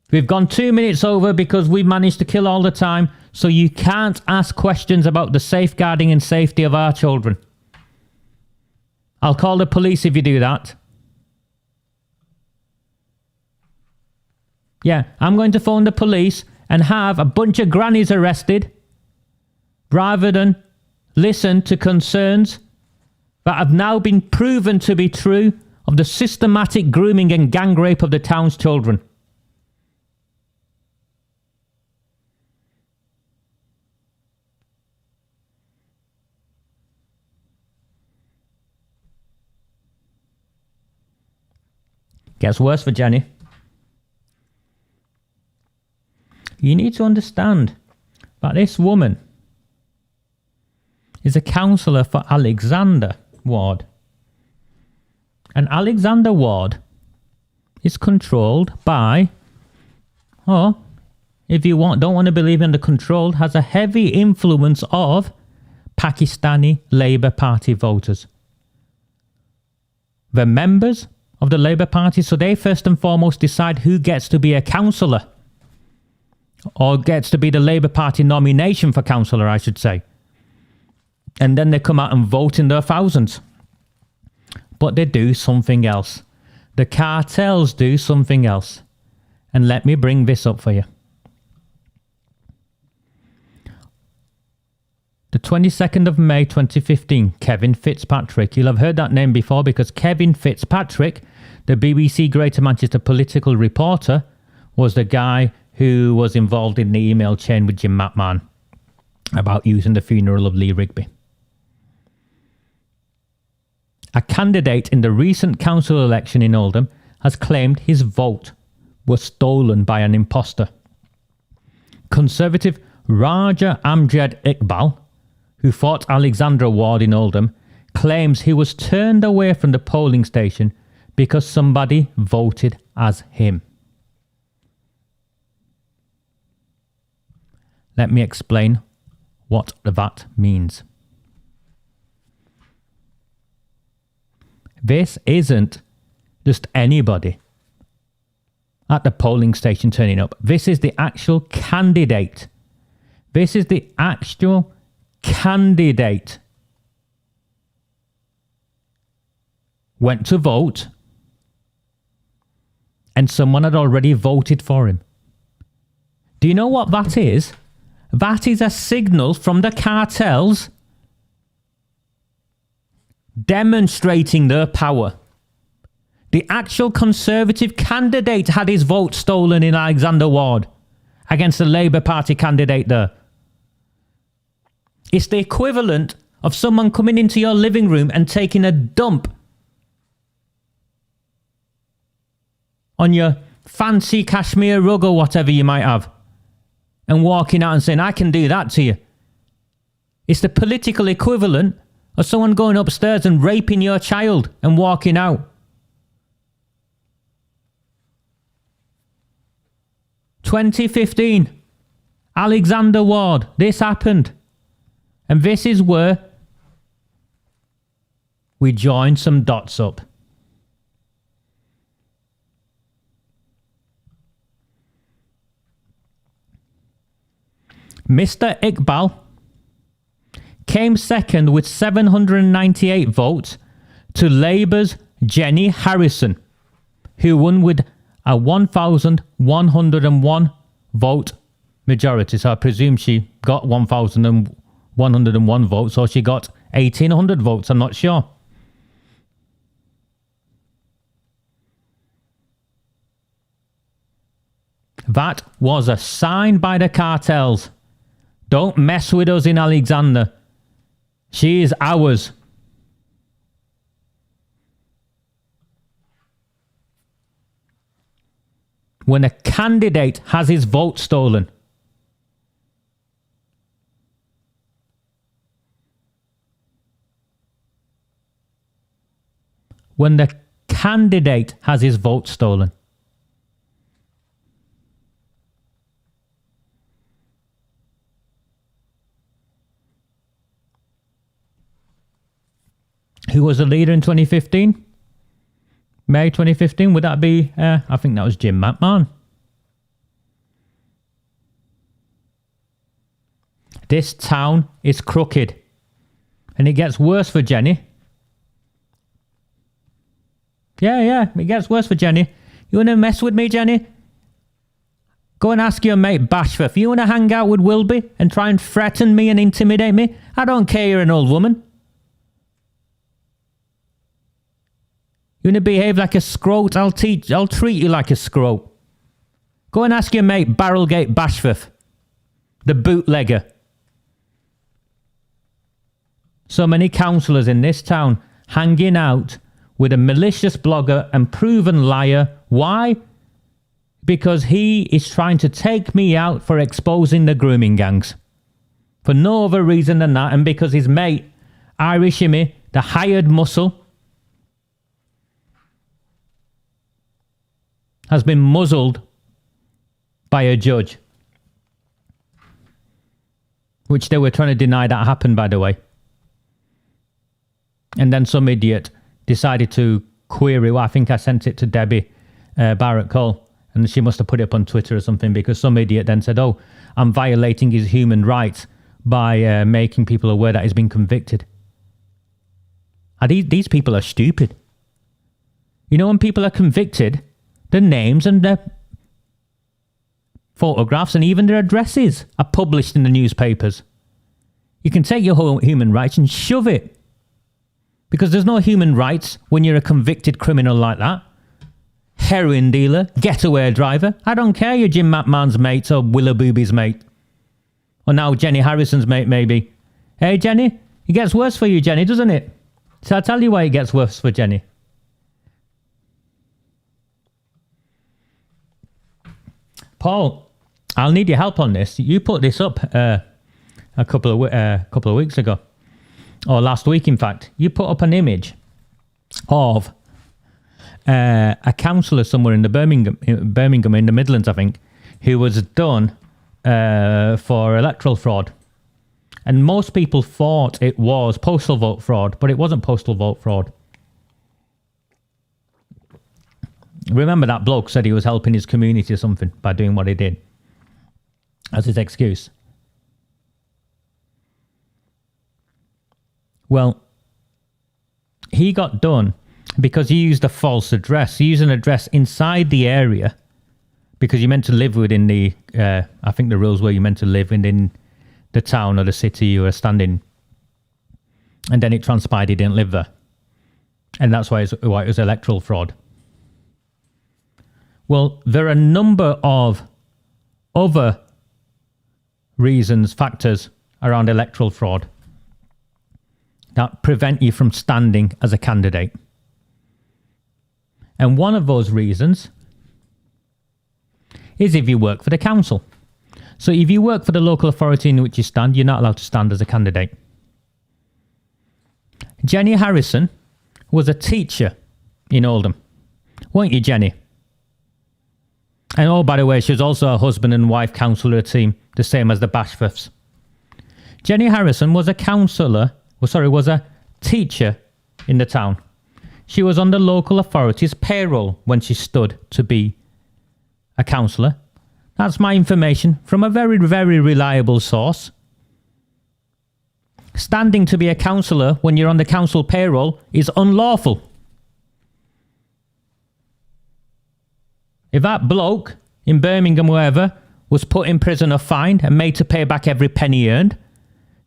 Speaker 1: We've gone 2 minutes over because we managed to kill all the time, so you can't ask questions about the safeguarding and safety of our children. I'll call the police if you do that. Yeah, I'm going to phone the police and have a bunch of grannies arrested rather than listen to concerns that have now been proven to be true of the systematic grooming and gang rape of the town's children. Gets worse for Jenny. You need to understand that this woman is a counsellor for Alexander Ward. And Alexander Ward is controlled by, if you don't want to believe in the control, has a heavy influence of Pakistani Labour Party voters. The members of the Labour Party, so they first and foremost decide who gets to be a councillor, or gets to be the Labour Party nomination for councillor, I should say. And then they come out and vote in their thousands. But they do something else. The cartels do something else. And let me bring this up for you. The 22nd of May 2015, Kevin Fitzpatrick. You'll have heard that name before because Kevin Fitzpatrick, the BBC Greater Manchester political reporter, was the guy who was involved in the email chain with Jim Matman about using the funeral of Lee Rigby. A candidate in the recent council election in Oldham has claimed his vote was stolen by an imposter. Conservative Raja Amjad Iqbal, who fought Alexandra Ward in Oldham, claims he was turned away from the polling station because somebody voted as him. Let me explain what that means. This isn't just anybody at the polling station turning up. This is the actual candidate. This is the actual candidate. Went to vote and someone had already voted for him. Do you know what that is? That is a signal from the cartels demonstrating their power. The actual Conservative candidate had his vote stolen in Alexander Ward against the Labour Party candidate there. It's the equivalent of someone coming into your living room and taking a dump on your fancy cashmere rug or whatever you might have and walking out and saying, I can do that to you. It's the political equivalent of someone going upstairs and raping your child and walking out. 2015, Alexander Ward, this happened. And this is where we join some dots up. Mr. Iqbal came second with 798 votes to Labour's Jenny Harrison, who won with a 1,101 vote majority. So I presume she got 1,101 votes, or she got 1,800 votes. I'm not sure. That was a sign by the cartels. Don't mess with us in Alexander. She is ours. When a candidate has his vote stolen, when the candidate has his vote stolen, who was the leader in 2015? May 2015, would that be, I think that was Jim Matman. This town is crooked. And it gets worse for Jenny. Yeah, it gets worse for Jenny. You want to mess with me, Jenny? Go and ask your mate Bashforth. You want to hang out with Wilby and try and threaten me and intimidate me? I don't care you're an old woman. You want to behave like a scrote? I'll treat you like a scrote. Go and ask your mate Barrelgate Bashforth, the bootlegger. So many councillors in this town hanging out with a malicious blogger and proven liar. Why? Because he is trying to take me out for exposing the grooming gangs. For no other reason than that, and because his mate, Irish Jimmy, the hired muscle, has been muzzled by a judge. Which they were trying to deny that happened, by the way. And then some idiot decided to query, well, I think I sent it to Debbie Barrett Cole, and she must have put it up on Twitter or something, because some idiot then said, oh, I'm violating his human rights by making people aware that he's been convicted. These people are stupid. You know, when people are convicted, their names and their photographs and even their addresses are published in the newspapers. You can take your whole human rights and shove it. Because there's no human rights when you're a convicted criminal like that. Heroin dealer, getaway driver. I don't care you're Jim McMahon's mate or Willabooby's mate. Or now Jenny Harrison's mate, maybe. Hey, Jenny, it gets worse for you, Jenny, doesn't it? So I'll tell you why it gets worse for Jenny. Paul, I'll need your help on this. You put this up a couple of weeks ago. Or last week, in fact. You put up an image of a councillor somewhere in the Birmingham in the Midlands, I think, who was done for electoral fraud. And most people thought it was postal vote fraud, but it wasn't postal vote fraud. Remember that bloke said he was helping his community or something by doing what he did. As his excuse. Well, he got done because he used a false address. He used an address inside the area because you meant to live within the, I think the rules were you meant to live within the town or the city you were standing. And then it transpired he didn't live there. And that's why it was electoral fraud. Well, there are a number of other reasons, factors around electoral fraud that prevent you from standing as a candidate. And one of those reasons is if you work for the council. So if you work for the local authority in which you stand, you're not allowed to stand as a candidate. Jenny Harrison was a teacher in Oldham. Weren't you, Jenny? And oh, by the way, she was also a husband and wife councillor team, the same as the Bashforths. Jenny Harrison was a was a teacher in the town. She was on the local authority's payroll when she stood to be a councillor. That's my information from a very, very reliable source. Standing to be a councillor when you're on the council payroll is unlawful. If that bloke in Birmingham, wherever, was put in prison or fined and made to pay back every penny earned,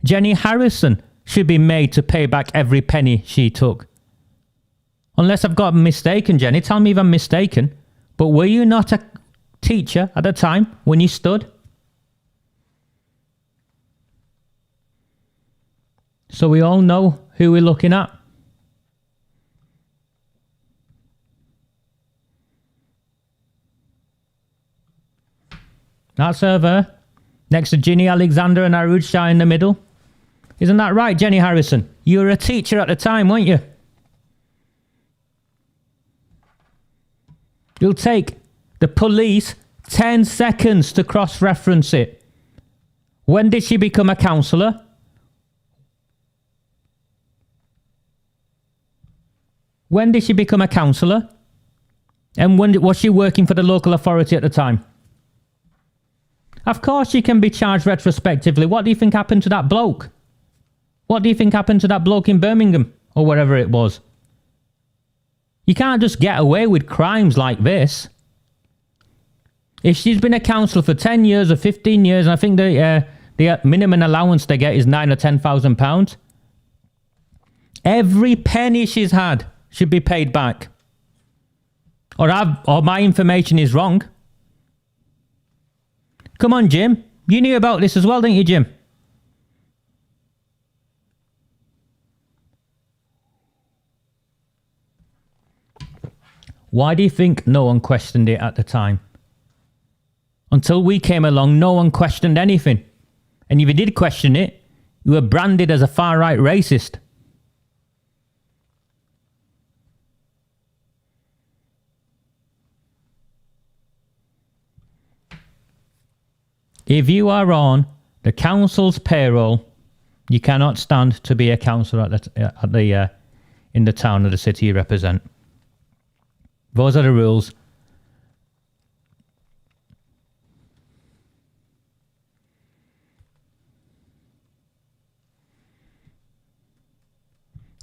Speaker 1: Jenny Harrison should be made to pay back every penny she took. Unless I've got mistaken, Jenny, tell me if I'm mistaken, but were you not a teacher at the time when you stood? So we all know who we're looking at. That's her there, next to Ginny Alexander and Arooj Shah in the middle. Isn't that right, Jenny Harrison? You were a teacher at the time, weren't you? It'll take the police 10 seconds to cross-reference it. When did she become a councillor? When did she become a councillor? And when was she working for the local authority at the time? Of course she can be charged retrospectively. What do you think happened to that bloke? What do you think happened to that bloke in Birmingham? Or wherever it was? You can't just get away with crimes like this. If she's been a councillor for 10 years or 15 years, and I think the minimum allowance they get is £9,000 or £10,000, every penny she's had should be paid back. Or my information is wrong. Come on, Jim. You knew about this as well, didn't you, Jim? Why do you think no one questioned it at the time? Until we came along, no one questioned anything. And if you did question it, you were branded as a far-right racist. If you are on the council's payroll, you cannot stand to be a councillor in the town or the city you represent. Those are the rules.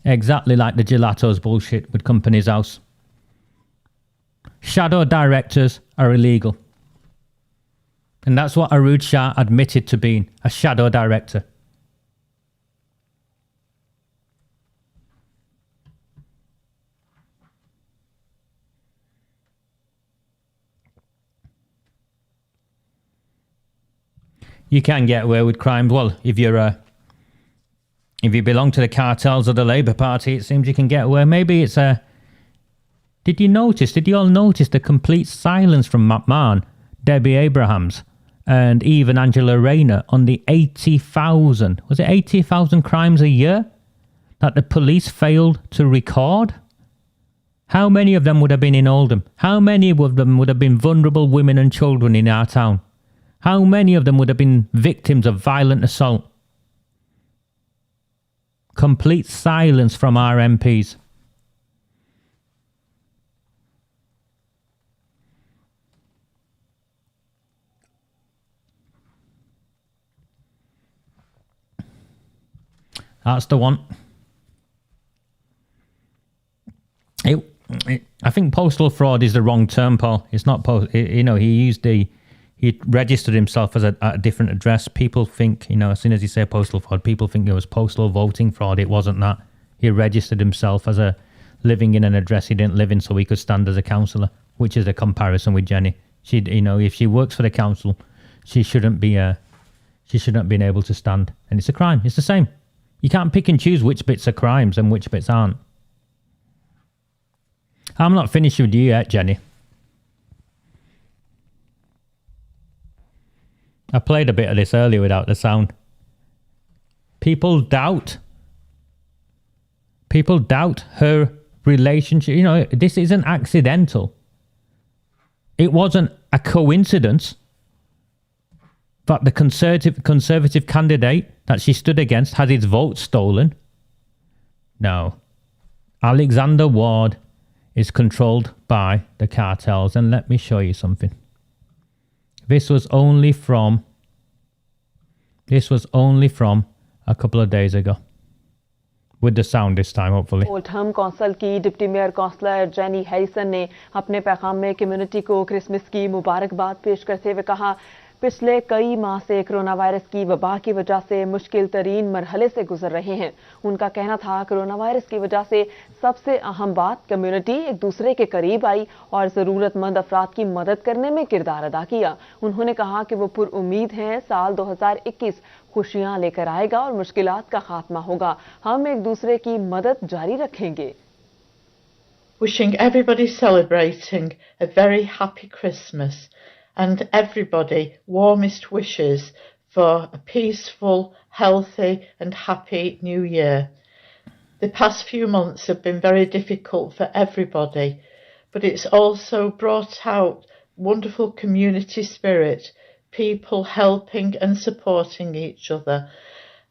Speaker 1: Exactly like the Gelato's bullshit with Companies House. Shadow directors are illegal. And that's what Arood Shah admitted to being, a shadow director. You can get away with crimes. Well, if you belong to the cartels of the Labour Party, it seems you can get away. Maybe it's a... Did you all notice the complete silence from McMahon, Debbie Abrahams, and even Angela Rayner on the 80,000, was it 80,000 crimes a year that the police failed to record? How many of them would have been in Oldham? How many of them would have been vulnerable women and children in our town? How many of them would have been victims of violent assault? Complete silence from our MPs. That's the one. I think postal fraud is the wrong term, Paul. It's not he registered himself as a different address. People think, as soon as you say postal fraud, people think it was postal voting fraud. It wasn't that. He registered himself as living in an address he didn't live in so he could stand as a councillor, which is a comparison with Jenny. If she works for the council, she shouldn't be able to stand. And it's a crime. It's the same. You can't pick and choose which bits are crimes and which bits aren't. I'm not finished with you yet, Jenny. I played a bit of this earlier without the sound. People doubt her relationship. This isn't accidental. It wasn't a coincidence that the conservative candidate that she stood against had his vote stolen. No. Alexander Ward is controlled by the cartels. And let me show you something. This was only from a couple of days ago. With the sound this time, hopefully.
Speaker 3: Oldham council की deputy mayor councillor Jenny Harrison ने अपने पैगाम में community को Christmas की मुबारकबाद पेश करते हुए कहा, पिछले कई माह से कोरोना वायरस की वबा की वजह से मुश्किल तरीन मरहले से गुजर रहे हैं। उनका कहना था, कोरोना वायरस की वजह से सबसे अहम बात कम्युनिटी एक दूसरे के करीब आई और ज़रूरतमंद अफराद की मदद करने में किरदार अदा किया। उन्होंने कहा कि वो पुरउम्मीद हैं साल 2021 खुशियां लेकर आएगा और मुश्किलात का खात्मा होगा। हम एक दूसरे की मदद जारी रखेंगे।
Speaker 4: Wishing everybody celebrating a very happy Christmas and everybody warmest wishes for a peaceful, healthy and happy new year. The past few months have been very difficult for everybody, but it's also brought out wonderful community spirit, people helping and supporting each other,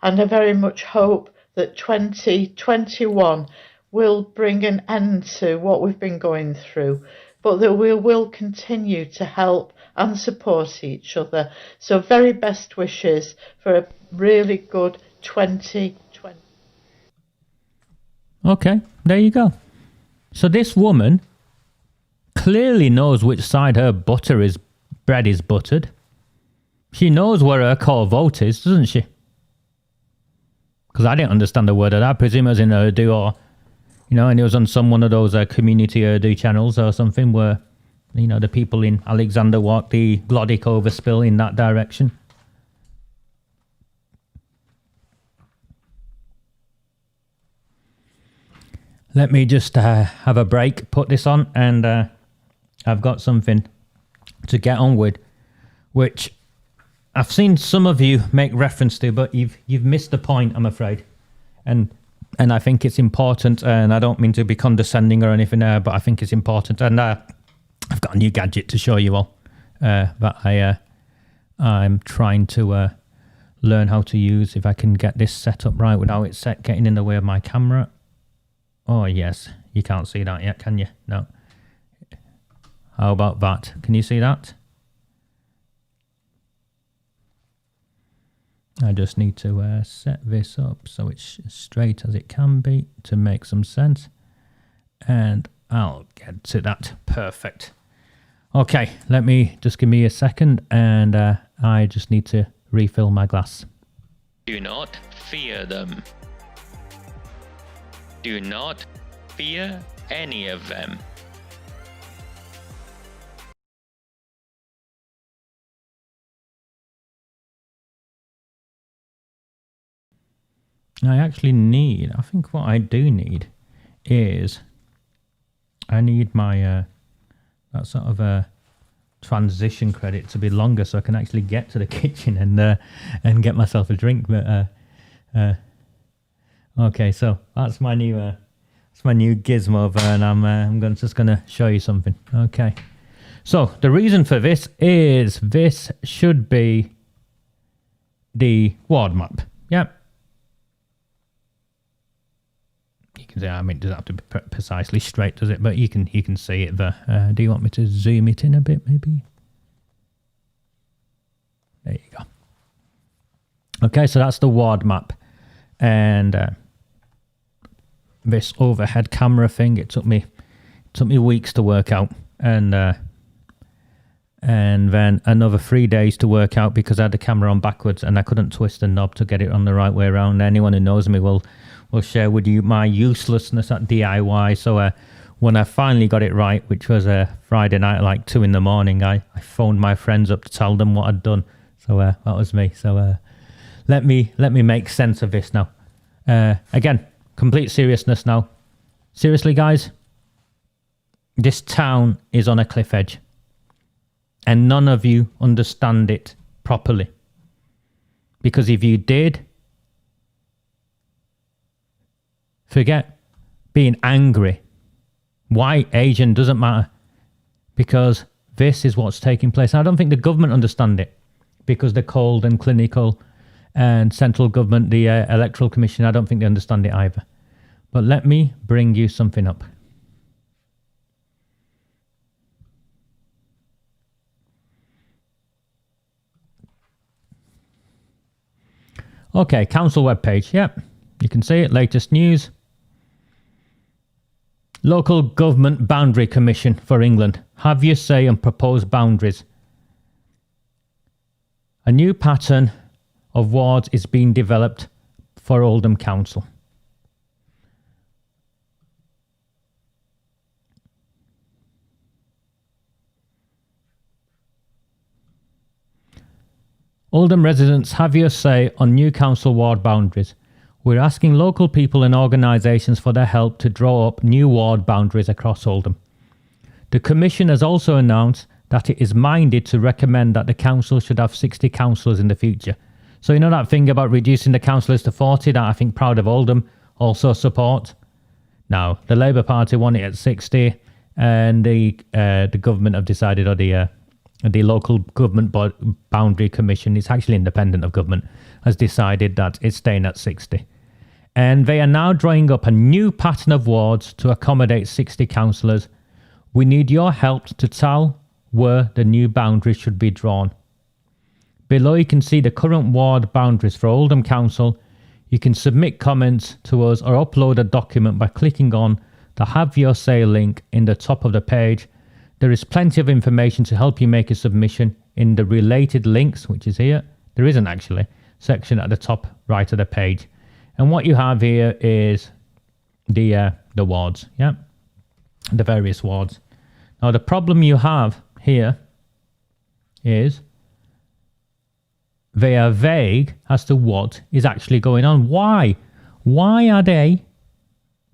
Speaker 4: and I very much hope that 2021 will bring an end to what we've been going through, but that we will continue to help and support each other. So very best wishes for a really good 2020.
Speaker 1: Okay, there you go. So this woman clearly knows which side her butter is bread is buttered. She knows where her core vote is, doesn't she? Because I didn't understand a word of that. I presume it was in Urdu or, and it was on one of those community Urdu channels or something where, the people in Alexander walk the Glodic overspill in that direction. Let me just have a break, put this on, and I've got something to get on with, which I've seen some of you make reference to, but you've missed the point, I'm afraid. And I think it's important, and I don't mean to be condescending or anything there, but I think it's important. And I've got a new gadget to show you all that I'm trying to learn how to use, if I can get this set up right without it getting in the way of my camera. Oh, yes. You can't see that yet, can you? No. How about that? Can you see that? I just need to set this up so it's as straight as it can be to make some sense. And I'll get to that. Perfect. Okay, give me a second, and I just need to refill my glass.
Speaker 5: Do not fear them. Do not fear any of them.
Speaker 1: I think what I do need is, I need my, that sort of a transition credit to be longer so I can actually get to the kitchen and get myself a drink. But, okay, so that's my new gizmo, and I'm just gonna show you something. Okay, so the reason for this is this should be the ward map. Yep. You can see, it doesn't have to be precisely straight, does it? But you can see it there. Do you want me to zoom it in a bit, maybe? There you go. Okay, so that's the ward map, and this overhead camera thing. It took me weeks to work out, and then another 3 days to work out because I had the camera on backwards and I couldn't twist the knob to get it on the right way around. Anyone who knows me will share with you my uselessness at DIY. So when I finally got it right, which was a Friday night at like 2 a.m, I phoned my friends up to tell them what I'd done. So that was me. So let me make sense of this now. Again, complete seriousness now. Seriously, guys, this town is on a cliff edge, and none of you understand it properly. Because if you did, forget being angry. White, Asian, doesn't matter. Because this is what's taking place. I don't think the government understand it, because they're cold and clinical, and central government, the Electoral Commission, I don't think they understand it either. But let me bring you something up. Okay, council webpage. Yep, you can see it. Latest news. Local Government Boundary Commission for England. Have your say on proposed boundaries. A new pattern of wards is being developed for Oldham Council. Oldham residents, have your say on new council ward boundaries. We're asking local people and organisations for their help to draw up new ward boundaries across Oldham. The Commission has also announced that it is minded to recommend that the council should have 60 councillors in the future. So you know that thing about reducing the councillors to 40 that I think Proud of Oldham also support? Now, the Labour Party want it at 60, and the government have decided, or the local government boundary commission, it's actually independent of government, has decided that it's staying at 60. And they are now drawing up a new pattern of wards to accommodate 60 councillors. We need your help to tell where the new boundaries should be drawn. Below you can see the current ward boundaries for Oldham Council. You can submit comments to us or upload a document by clicking on the Have Your Say link in the top of the page. There is plenty of information to help you make a submission in the related links, which is here. There isn't actually, section at the top right of the page. And what you have here is the wards, yeah, the various wards. Now the problem you have here is they are vague as to what is actually going on. Why? Why are they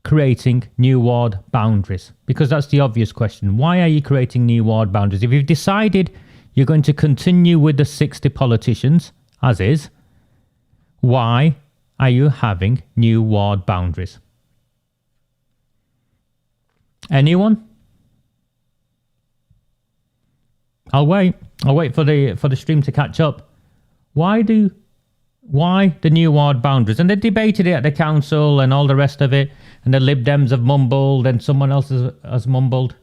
Speaker 1: creating new ward boundaries? Because that's the obvious question. Why are you creating new ward boundaries? If you've decided you're going to continue with the 60 politicians as is, why are you having new ward boundaries? Anyone? I'll wait. I'll wait for the stream to catch up. Why the new ward boundaries? And they debated it at the council and all the rest of it. And the Lib Dems have mumbled and someone else has mumbled.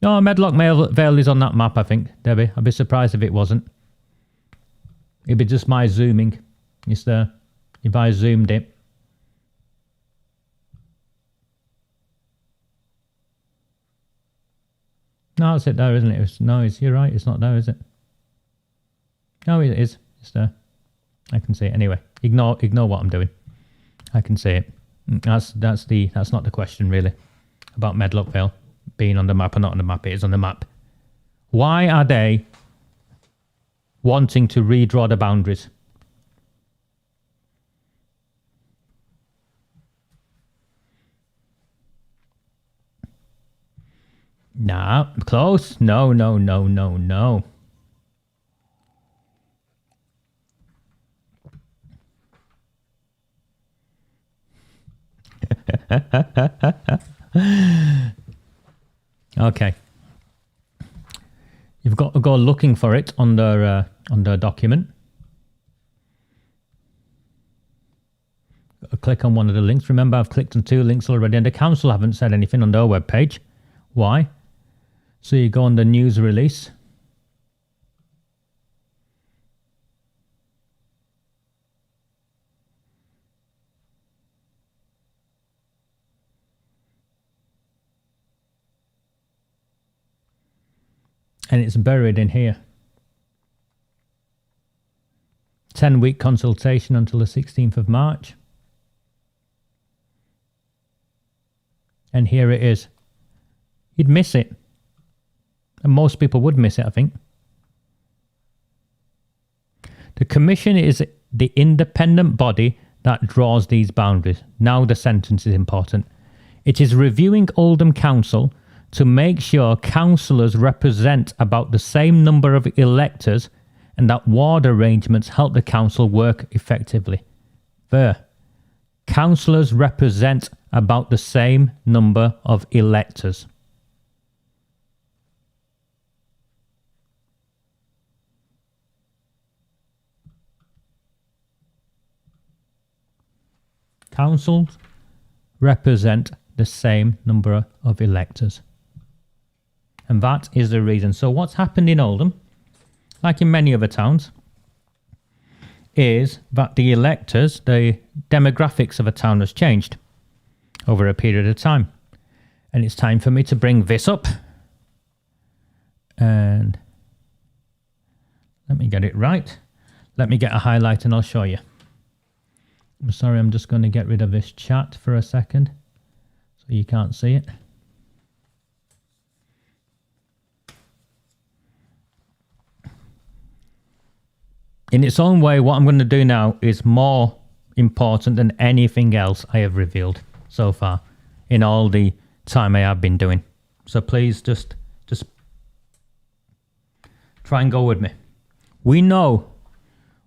Speaker 1: No, Medlock Vale is on that map, I think, Debbie. I'd be surprised if it wasn't. It'd be just my zooming. It's there. If I zoomed it. No, it's it there, isn't it? You're right. It's not there, is it? No, it is. It's there. I can see it. Anyway, ignore what I'm doing. I can see it. That's not the question really about Medlock Vale being on the map or not on the map. It is on the map. Why are they wanting to redraw the boundaries? Nah, close. No. Okay. You've got to go looking for it on the document. Click on one of the links. Remember, I've clicked on 2 links already, and the council haven't said anything on their webpage. Why? So you go on the news release. And it's buried in here. 10-week consultation until the 16th of March. And here it is. You'd miss it. And most people would miss it, I think. The commission is the independent body that draws these boundaries. Now the sentence is important. It is reviewing Oldham Council to make sure councillors represent about the same number of electors and that ward arrangements help the council work effectively. There. Councillors represent about the same number of electors. Councils represent the same number of electors. And that is the reason. So what's happened in Oldham, like in many other towns, is that the electors, the demographics of a town has changed over a period of time. And it's time for me to bring this up. And let me get it right. Let me get a highlight and I'll show you. I'm sorry, I'm just going to get rid of this chat for a second so you can't see it. In its own way, what I'm going to do now is more important than anything else I have revealed so far in all the time I have been doing. So please just try and go with me. We know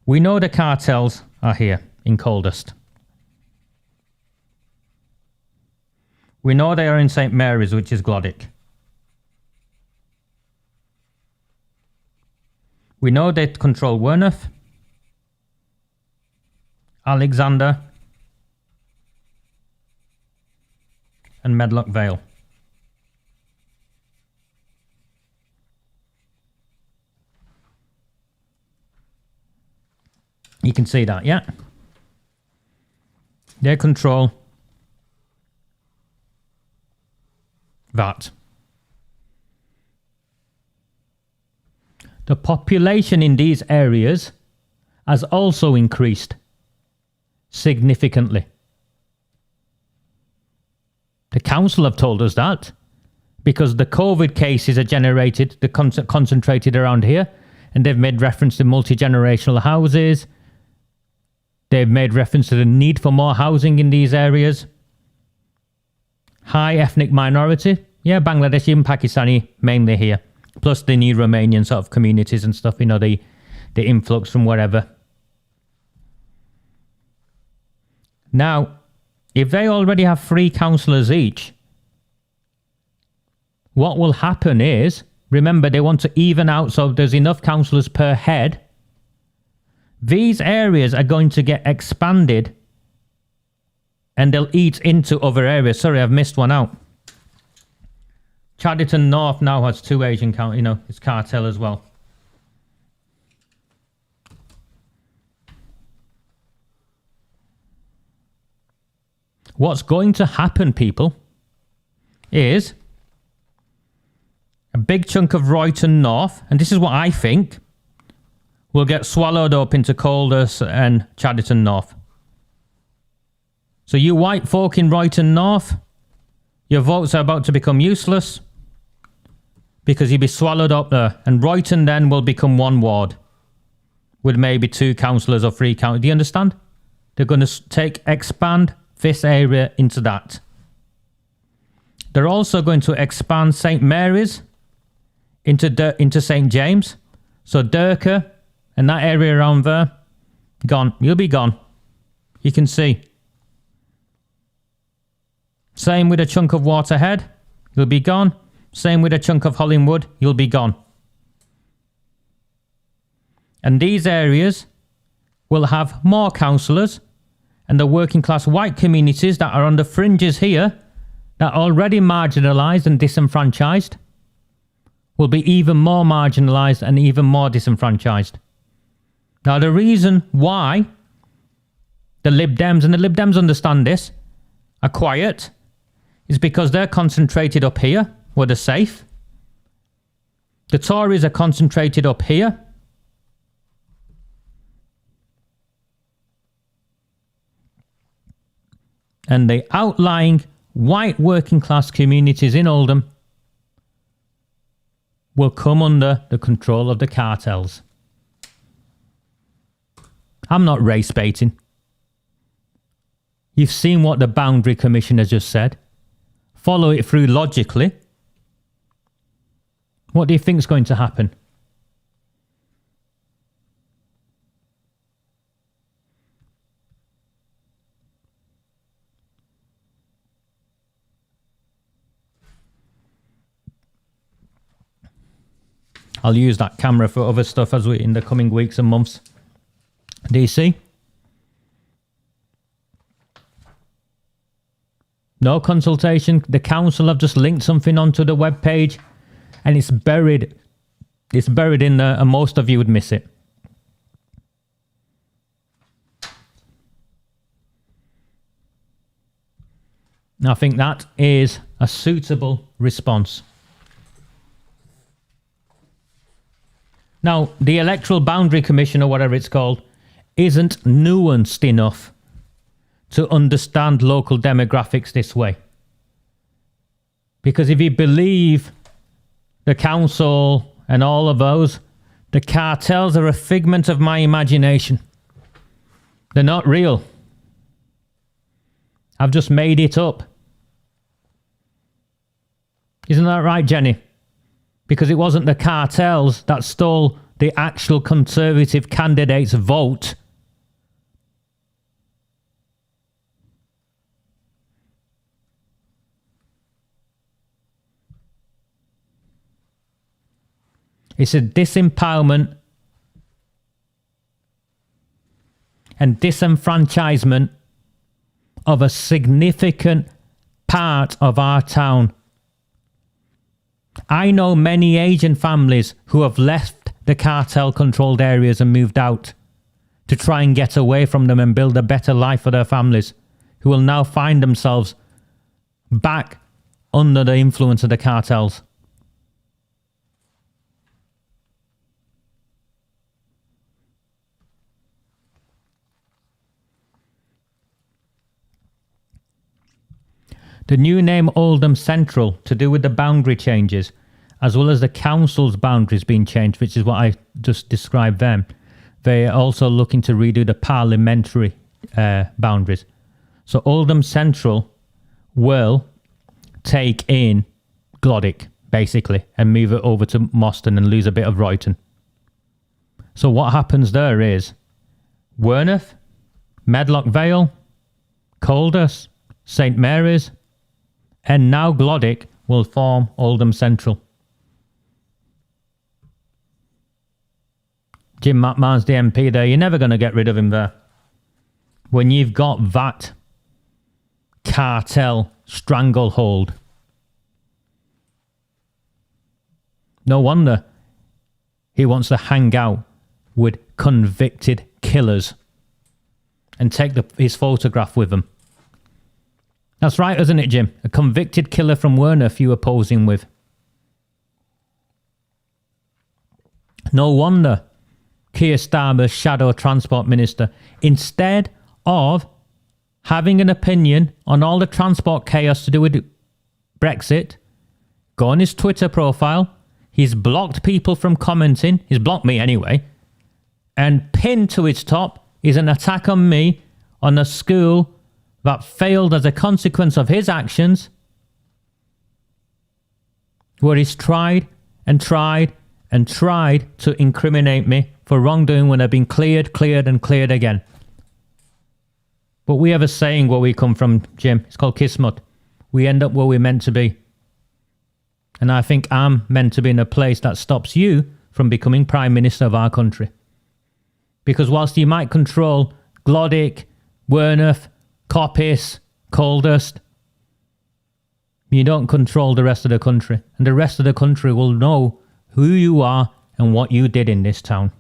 Speaker 1: the cartels are here in Coldust. We know they are in St. Mary's, which is Glodick. We know they control Werneth, Alexander, and Medlock Vale. You can see that, yeah? They control that. The population in these areas has also increased significantly. The council have told us that because the COVID cases are generated, they're concentrated around here, and they've made reference to multi-generational houses. They've made reference to the need for more housing in these areas. High ethnic minority. Yeah, Bangladeshi and Pakistani mainly here. Plus the new Romanian sort of communities and stuff, you know, the influx from wherever. Now, if they already have 3 councillors each, what will happen is, remember, they want to even out so there's enough councillors per head. These areas are going to get expanded and they'll eat into other areas. Sorry, I've missed one out. Chadderton North now has 2 Asian count, you know, it's cartel as well. What's going to happen, people, is a big chunk of Royton North, and this is what I think, will get swallowed up into Caldas and Chadderton North. So you white folk in Royton North, your votes are about to become useless because you'll be swallowed up there. And Royton then will become 1 ward with maybe 2 councillors or 3 councillors. Do you understand? They're going to expand this area into that. They're also going to expand St. Mary's into St. James. So Durka and that area around there, gone. You'll be gone. You can see. Same with a chunk of Waterhead. You'll be gone. Same with a chunk of Hollingwood. You'll be gone. And these areas will have more councillors, and the working class white communities that are on the fringes here, that are already marginalised and disenfranchised, will be even more marginalised and even more disenfranchised. Now, the reason why the Lib Dems, and the Lib Dems understand this, are quiet is because they're concentrated up here where they're safe. The Tories are concentrated up here. And the outlying white working class communities in Oldham will come under the control of the cartels. I'm not race baiting. You've seen what the Boundary Commission has just said. Follow it through logically. What do you think is going to happen? I'll use that camera for other stuff as we in the coming weeks and months. Do you see? No consultation. The council have just linked something onto the web page, and it's buried. It's buried in there, and most of you would miss it. I think that is a suitable response. Now, the Electoral Boundary Commission, or whatever it's called, isn't nuanced enough to understand local demographics this way. Because if you believe the council and all of those, the cartels are a figment of my imagination. They're not real. I've just made it up. Isn't that right, Jenny? Because it wasn't the cartels that stole the actual Conservative candidate's vote. It's a disempowerment and disenfranchisement of a significant part of our town. I know many Asian families who have left the cartel-controlled areas and moved out to try and get away from them and build a better life for their families. who will now find themselves back under the influence of the cartels. The new name Oldham Central, to do with the boundary changes, as well as the council's boundaries being changed, which is what I just described them. They are also looking to redo the parliamentary boundaries. So Oldham Central will take in Glodick, basically, and move it over to Moston and lose a bit of Royton. So what happens there is Werneth, Medlock Vale, Coldus, St Mary's, and now Glodick will form Oldham Central. Jim McMahon's the MP there. You're never going to get rid of him there. When you've got that cartel stranglehold. No wonder he wants to hang out with convicted killers and take his photograph with them. That's right, isn't it, Jim? A convicted killer from Werneth you were posing with. No wonder Keir Starmer's shadow transport minister, instead of having an opinion on all the transport chaos to do with Brexit, go on his Twitter profile, he's blocked people from commenting, he's blocked me anyway, and pinned to its top is an attack on me on a school that failed as a consequence of his actions, where he's tried and tried and tried to incriminate me for wrongdoing when I've been cleared and cleared again. But we have a saying where we come from, Jim. It's called Kismet. We end up where we're meant to be. And I think I'm meant to be in a place that stops you from becoming Prime Minister of our country. Because whilst you might control Glodick, Werneth, Coppice, Coldust, you don't control the rest of the country. And the rest of the country will know who you are and what you did in this town.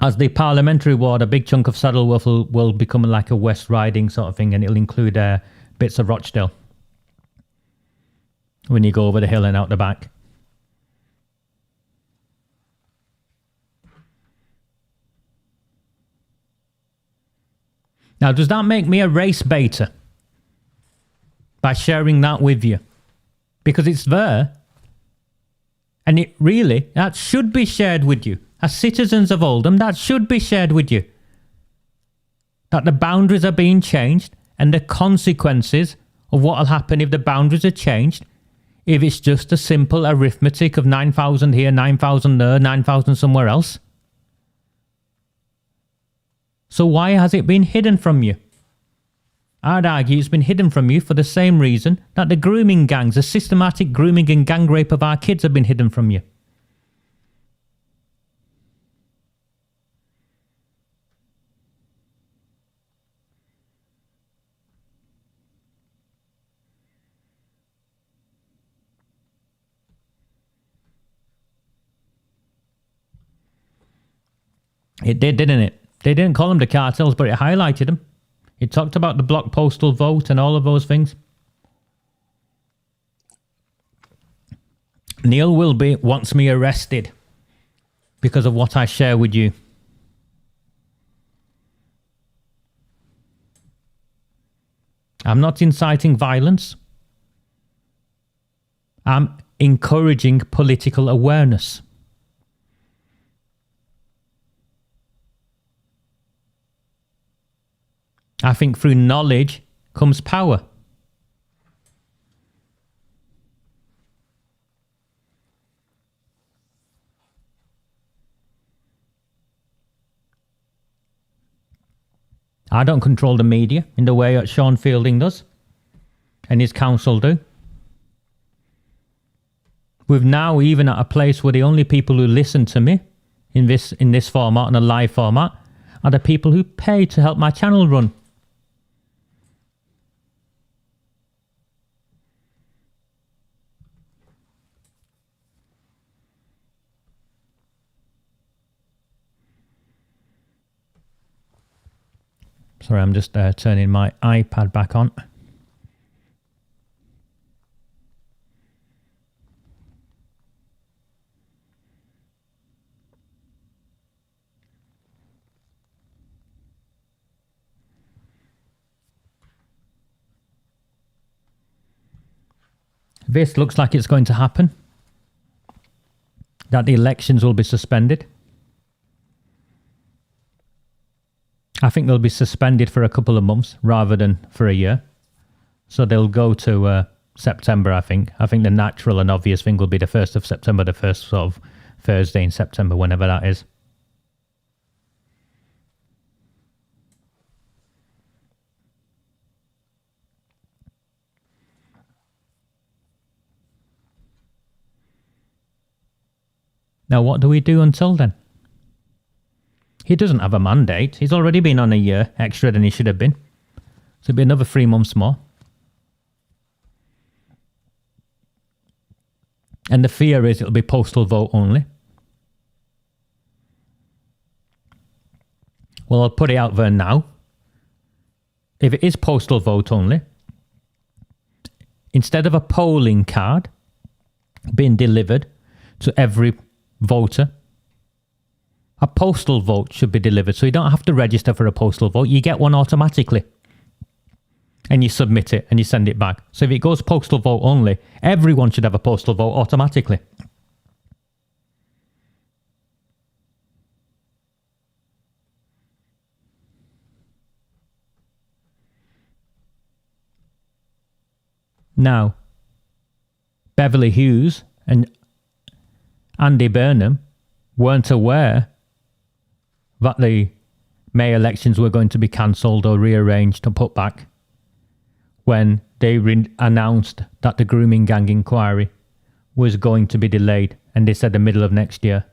Speaker 1: As the parliamentary ward, a big chunk of Saddleworth will become like a West Riding sort of thing, and it'll include bits of Rochdale when you go over the hill and out the back. Now, does that make me a race baiter by sharing that with you? Because it's there, and it really, that should be shared with you. As citizens of Oldham, that should be shared with you. That the boundaries are being changed and the consequences of what will happen if the boundaries are changed, if it's just a simple arithmetic of 9,000 here, 9,000 there, 9,000 somewhere else. So why has it been hidden from you? I'd argue it's been hidden from you for the same reason that the grooming gangs, the systematic grooming and gang rape of our kids have been hidden from you. It did, didn't it? They didn't call them the cartels, but it highlighted them. It talked about the block postal vote and all of those things. Neil Wilby wants me arrested because of what I share with you. I'm not inciting violence. I'm encouraging political awareness. I think through knowledge comes power. I don't control the media in the way that Sean Fielding does and his council do. We're now even at a place where the only people who listen to me in this format, in a live format, are the people who pay to help my channel run. Sorry, I'm just turning my iPad back on. This looks like it's going to happen. That the elections will be suspended. I think they'll be suspended for a couple of months rather than for a year. So they'll go to September, I think. I think the natural and obvious thing will be the 1st of September, the first sort of Thursday in September, whenever that is. Now, what do we do until then? He doesn't have a mandate. He's already been on a year extra than he should have been. So it'll be another 3 months more. And the fear is it'll be postal vote only. Well, I'll put it out there now. If it is postal vote only, instead of a polling card being delivered to every voter, a postal vote should be delivered. So you don't have to register for a postal vote. You get one automatically. And you submit it and you send it back. So if it goes postal vote only, everyone should have a postal vote automatically. Now, Beverly Hughes and Andy Burnham weren't aware that the May elections were going to be cancelled or rearranged or put back when they announced that the grooming gang inquiry was going to be delayed, and they said the middle of next year.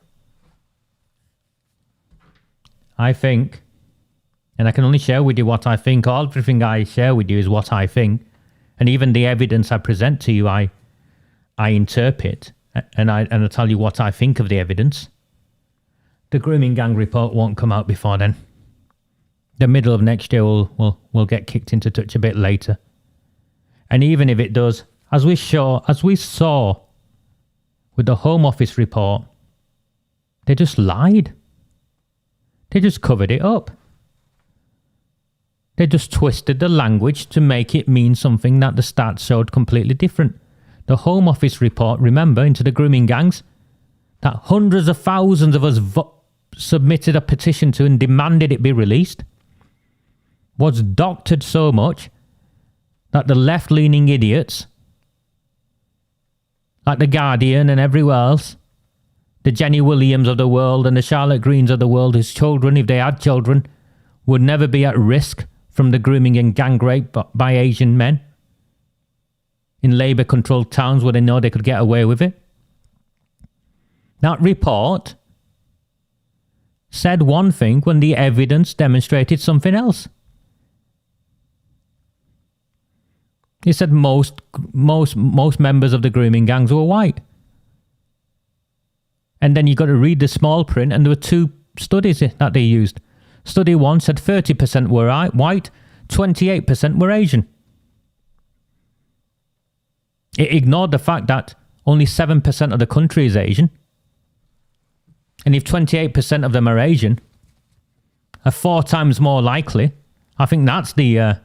Speaker 1: I think, and I can only share with you what I think, everything I share with you is what I think, and even the evidence I present to you, I interpret, and I tell you what I think of the evidence. The grooming gang report won't come out before then. The middle of next year will get kicked into touch a bit later. And even if it does, as we saw with the Home Office report, they just lied. They just covered it up. They just twisted the language to make it mean something that the stats showed completely different. The Home Office report, remember, into the grooming gangs, that hundreds of thousands of us submitted a petition to and demanded it be released, was doctored so much that the left-leaning idiots, like The Guardian and everywhere else, the Jenny Williams of the world and the Charlotte Greens of the world, whose children, if they had children, would never be at risk from the grooming and gang rape by Asian men in Labour-controlled towns where they know they could get away with it. That report said one thing when the evidence demonstrated something else. It said most members of the grooming gangs were white. And then you got to read the small print, and there were two studies that they used. Study 1 said 30% were white, 28% were Asian. It ignored the fact that only 7% of the country is Asian. And if 28% of them are Asian, are 4 times more likely, I think that's that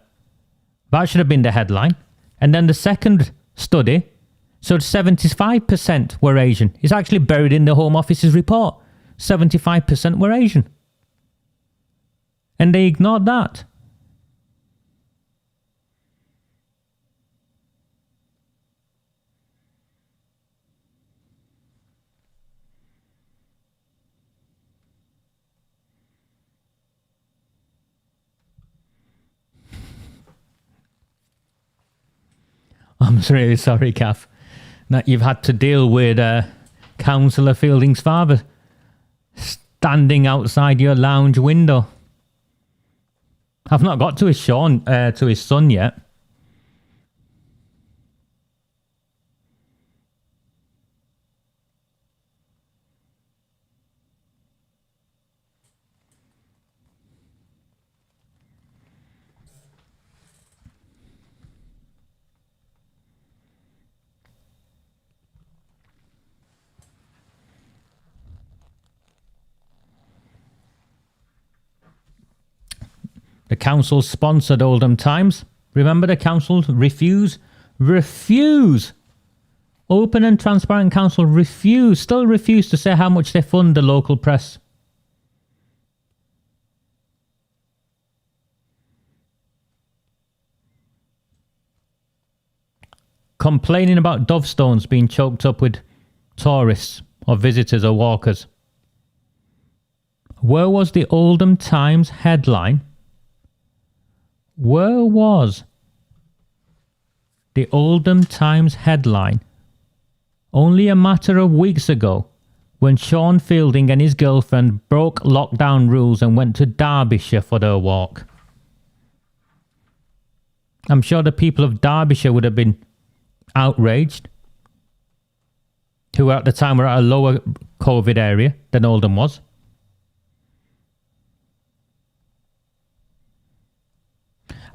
Speaker 1: should have been the headline. And then the second study showed 75% were Asian. It's actually buried in the Home Office's report. 75% were Asian. And they ignored that. I'm really sorry, Kath, that you've had to deal with Councillor Fielding's father standing outside your lounge window. I've not got to his son yet. The council sponsored Oldham Times. Remember the council refuse? Open and transparent council still refuse to say how much they fund the local press. Complaining about Dovestones being choked up with tourists or visitors or walkers. Where was the Oldham Times headline? Where was the Oldham Times headline only a matter of weeks ago when Sean Fielding and his girlfriend broke lockdown rules and went to Derbyshire for their walk? I'm sure the people of Derbyshire would have been outraged, who at the time were at a lower COVID area than Oldham was.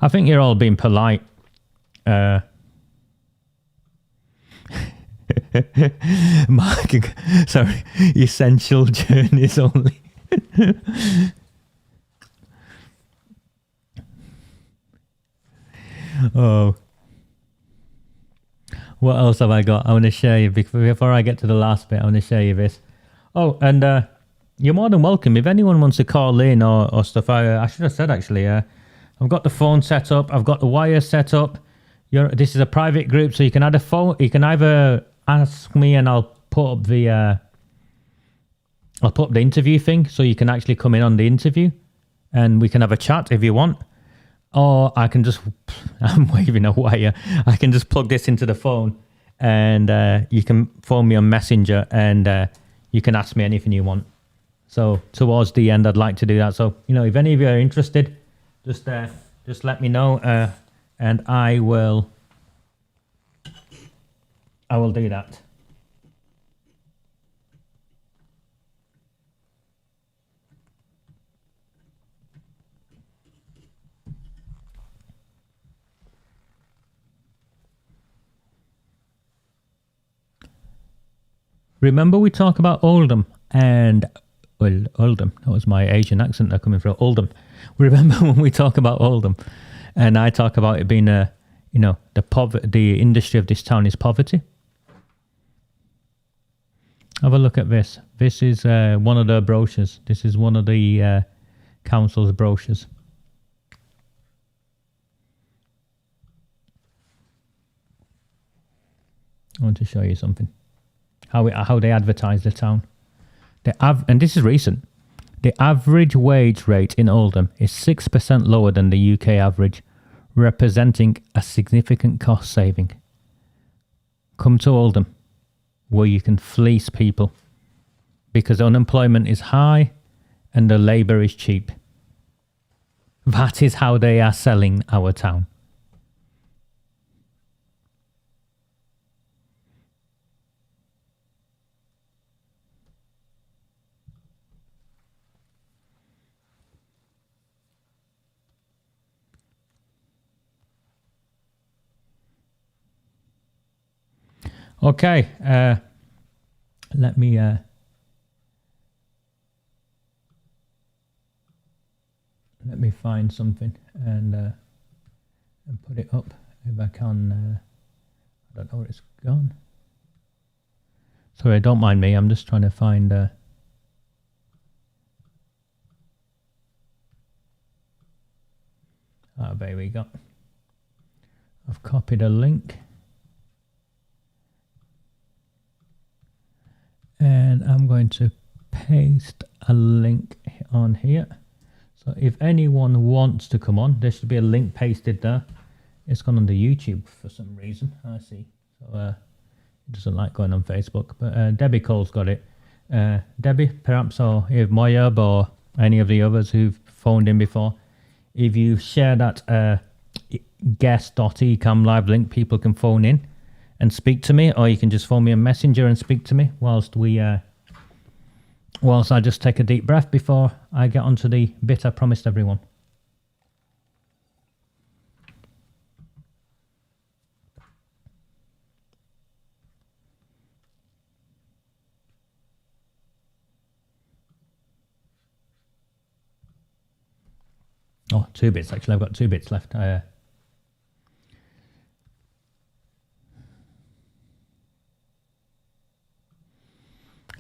Speaker 1: I think you're all being polite. Mark, sorry, essential journeys only. Oh. What else have I got? I want to share you, before I get to the last bit, I want to share you this. Oh, and you're more than welcome. If anyone wants to call in or stuff, I should have said actually, I've got the phone set up, I've got the wire set up. This is a private group, so you can either ask me and I'll put up the interview thing, so you can actually come in on the interview and we can have a chat if you want. Or I can just, I'm waving a wire, I can just plug this into the phone and you can phone me on Messenger and you can ask me anything you want. So towards the end, I'd like to do that. So, if any of you are interested, just let me know and I will do that. Remember we talk about Oldham and... Well, Oldham. That was my Asian accent there coming from Oldham. Remember when we talk about Oldham and I talk about it being the industry of this town is poverty? Have a look at this. This is one of the brochures. This is one of the council's brochures. I want to show you something. How they advertise the town. And this is recent. The average wage rate in Oldham is 6% lower than the UK average, representing a significant cost saving. Come to Oldham, where you can fleece people, because unemployment is high and the labour is cheap. That is how they are selling our town. Okay, let me find something and put it up if I can. I don't know where it's gone. Sorry, don't mind me. I'm just trying to find. There we go. I've copied a link. And I'm going to paste a link on here. So if anyone wants to come on, there should be a link pasted there. It's gone on the YouTube for some reason. I see. So it doesn't like going on Facebook. But Debbie Cole's got it. Debbie, perhaps, or if Moyab or any of the others who've phoned in before, if you share that guest.ecam live link, people can phone in and speak to me, or you can just phone me on Messenger and speak to me whilst I just take a deep breath before I get onto the bit I promised everyone. Oh, 2 bits actually. I've got 2 bits left.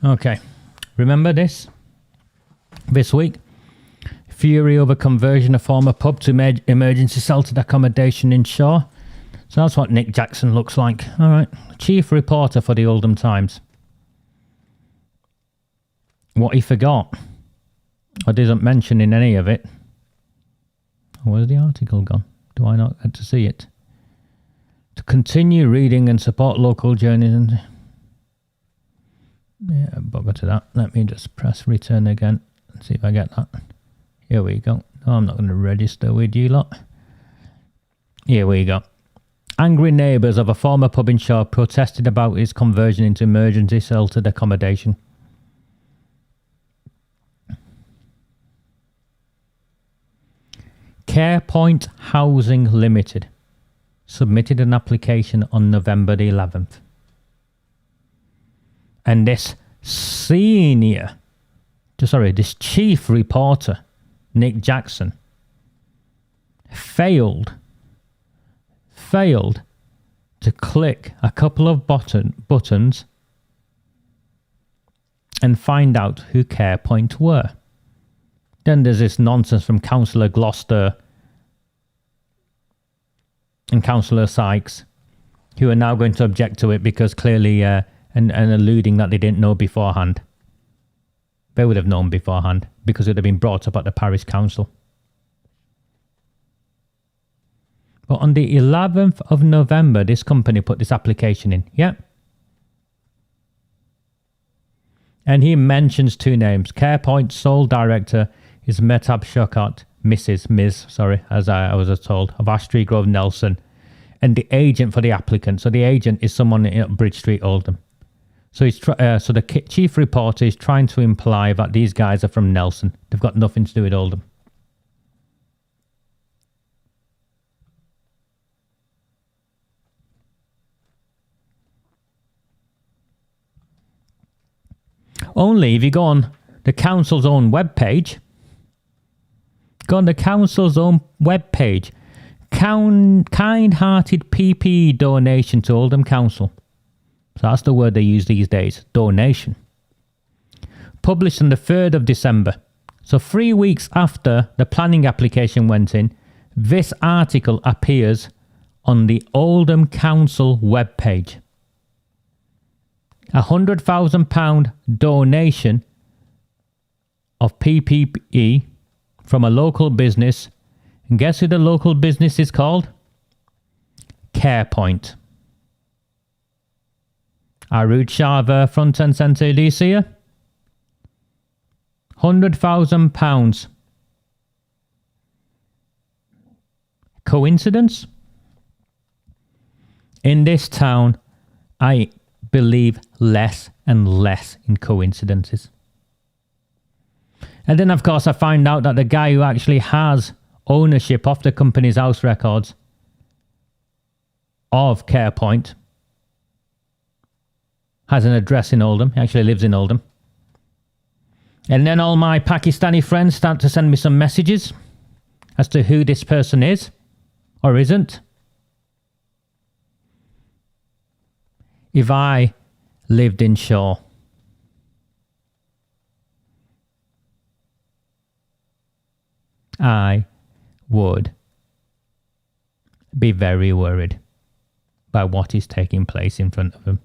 Speaker 1: Okay. Remember this? This week? Fury over conversion of former pub to emergency sheltered accommodation in Shaw. So that's what Nick Jackson looks like. All right. Chief reporter for the Oldham Times. What he forgot, or didn't mention in any of it. Where's the article gone? Do I not get to see it? To continue reading and support local journeys. Yeah, bugger to that. Let me just press return again and see if I get that. Here we go. No, I'm not going to register with you lot. Here we go. Angry neighbours of a former pub in Shaw protested about its conversion into emergency sheltered accommodation. CarePoint Housing Limited submitted an application on November the 11th. And this chief reporter, Nick Jackson, failed to click a couple of buttons and find out who CarePoint were. Then there's this nonsense from Councillor Gloucester and Councillor Sykes, who are now going to object to it because clearly, and alluding that they didn't know beforehand. They would have known beforehand because it would have been brought up at the parish council. But on the 11th of November, this company put this application in. Yeah. And he mentions 2 names. CarePoint's sole director is Metab Shokot, Ms. As I was told, of Ashtree Grove Nelson, and the agent for the applicant. So the agent is someone at Bridge Street, Oldham. So so the chief reporter is trying to imply that these guys are from Nelson. They've got nothing to do with Oldham. Only if you go on the council's own webpage, kind-hearted PPE donation to Oldham Council. So that's the word they use these days, donation. Published on the 3rd of December. So 3 weeks after the planning application went in, this article appears on the Oldham Council webpage. £100,000 donation of PPE from a local business. And guess who the local business is called? CarePoint. Arud Shava front and centre, do you see her? £100,000. Coincidence? In this town, I believe less and less in coincidences. And then, of course, I find out that the guy who actually has ownership of the company's house records of CarePoint has an address in Oldham. He actually lives in Oldham. And then all my Pakistani friends start to send me some messages as to who this person is or isn't. If I lived in Shaw, I would be very worried by what is taking place in front of him.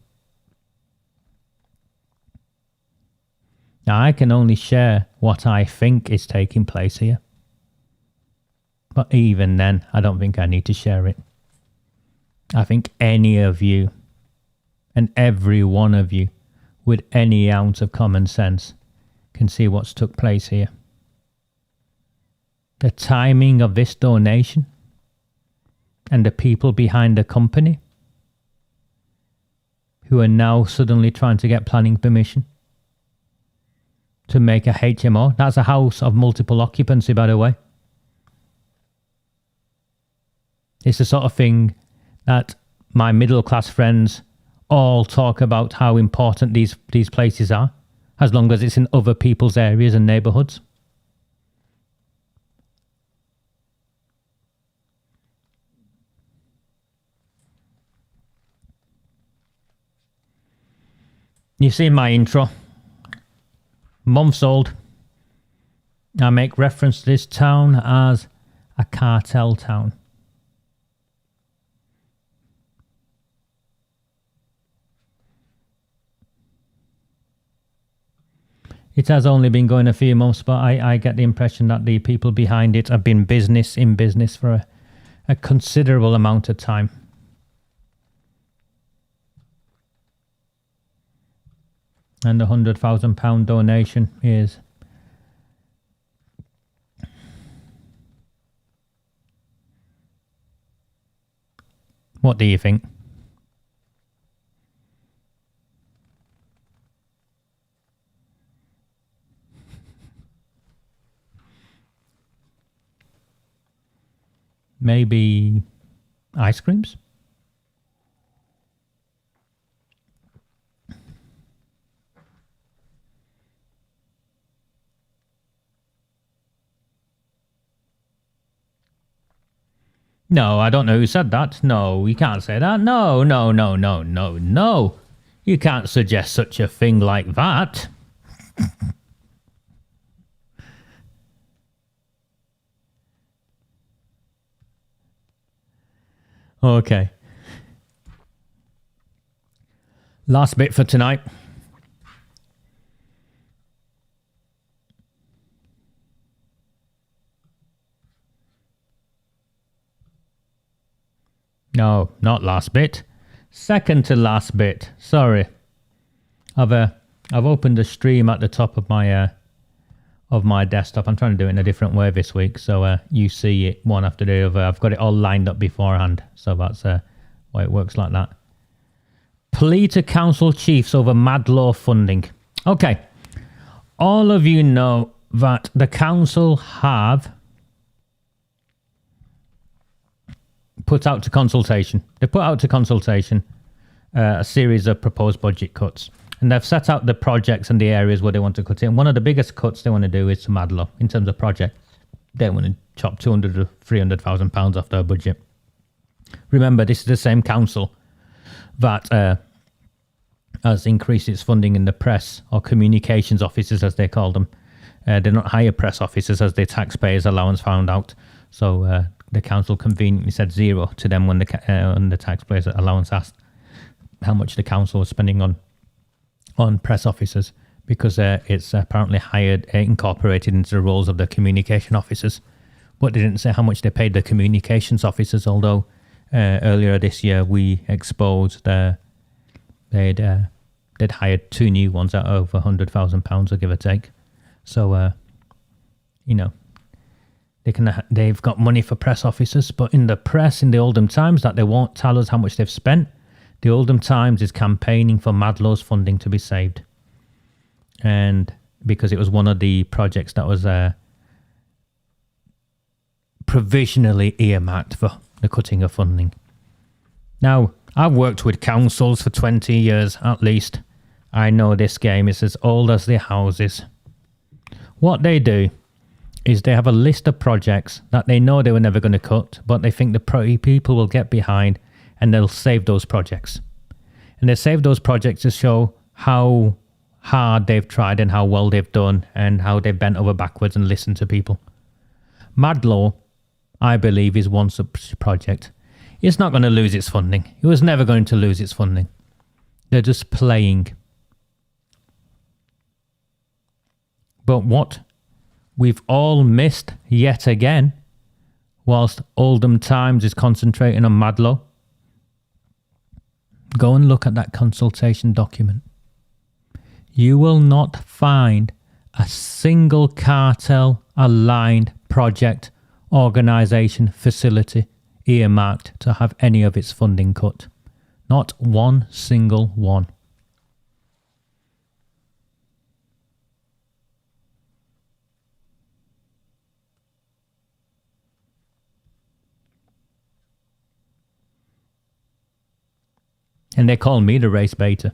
Speaker 1: Now, I can only share what I think is taking place here. But even then, I don't think I need to share it. I think any of you, and every one of you, with any ounce of common sense, can see what's took place here. The timing of this donation and the people behind the company who are now suddenly trying to get planning permission to make a HMO. That's a house of multiple occupancy, by the way. It's the sort of thing that my middle class friends all talk about, how important these places are, as long as it's in other people's areas and neighbourhoods. You see my intro. Months old. I make reference to this town as a cartel town. It has only been going a few months, but I get the impression that the people behind it have been in business for a considerable amount of time. And the £100,000 donation is what do you think? Maybe ice creams? No, I don't know who said that. No, you can't say that. No. You can't suggest such a thing like that. Okay. Last bit for tonight. No, not last bit. Second to last bit. Sorry. I've opened the stream at the top of my desktop. I'm trying to do it in a different way this week, so you see it one after the other. I've got it all lined up beforehand, so that's why it works like that. Plea to council chiefs over mad law funding. Okay, all of you know that the council have put out to consultation. They put out to consultation a series of proposed budget cuts. And they've set out the projects and the areas where they want to cut in. One of the biggest cuts they want to do is to Madlow in terms of project. They want to chop £200,000 to £300,000 off their budget. Remember, this is the same council that has increased its funding in the press or communications officers, as they call them. They're not hire press officers, as the taxpayers' allowance found out. So the council conveniently said zero to them when the taxpayers' allowance asked how much the council was spending on press officers, because it's apparently incorporated into the roles of the communication officers. But they didn't say how much they paid the communications officers, although earlier this year we exposed they'd hired 2 new ones at over £100,000, or give or take. So, they've got money for press officers, but in the press, in the Oldham Times, that they won't tell us how much they've spent. The Oldham Times is campaigning for Madlow's funding to be saved. And because it was one of the projects that was provisionally earmarked for the cutting of funding. Now, I've worked with councils for 20 years at least. I know this game is as old as the houses. What they do is they have a list of projects that they know they were never going to cut, but they think the people will get behind and they'll save those projects. And they save those projects to show how hard they've tried and how well they've done and how they've bent over backwards and listened to people. Madlaw, I believe, is one such project. It's not going to lose its funding. It was never going to lose its funding. They're just playing. But what we've all missed yet again, whilst Oldham Times is concentrating on Madlaw, go and look at that consultation document. You will not find a single cartel-aligned project, organisation, facility earmarked to have any of its funding cut. Not one single one. And they call me the race beta.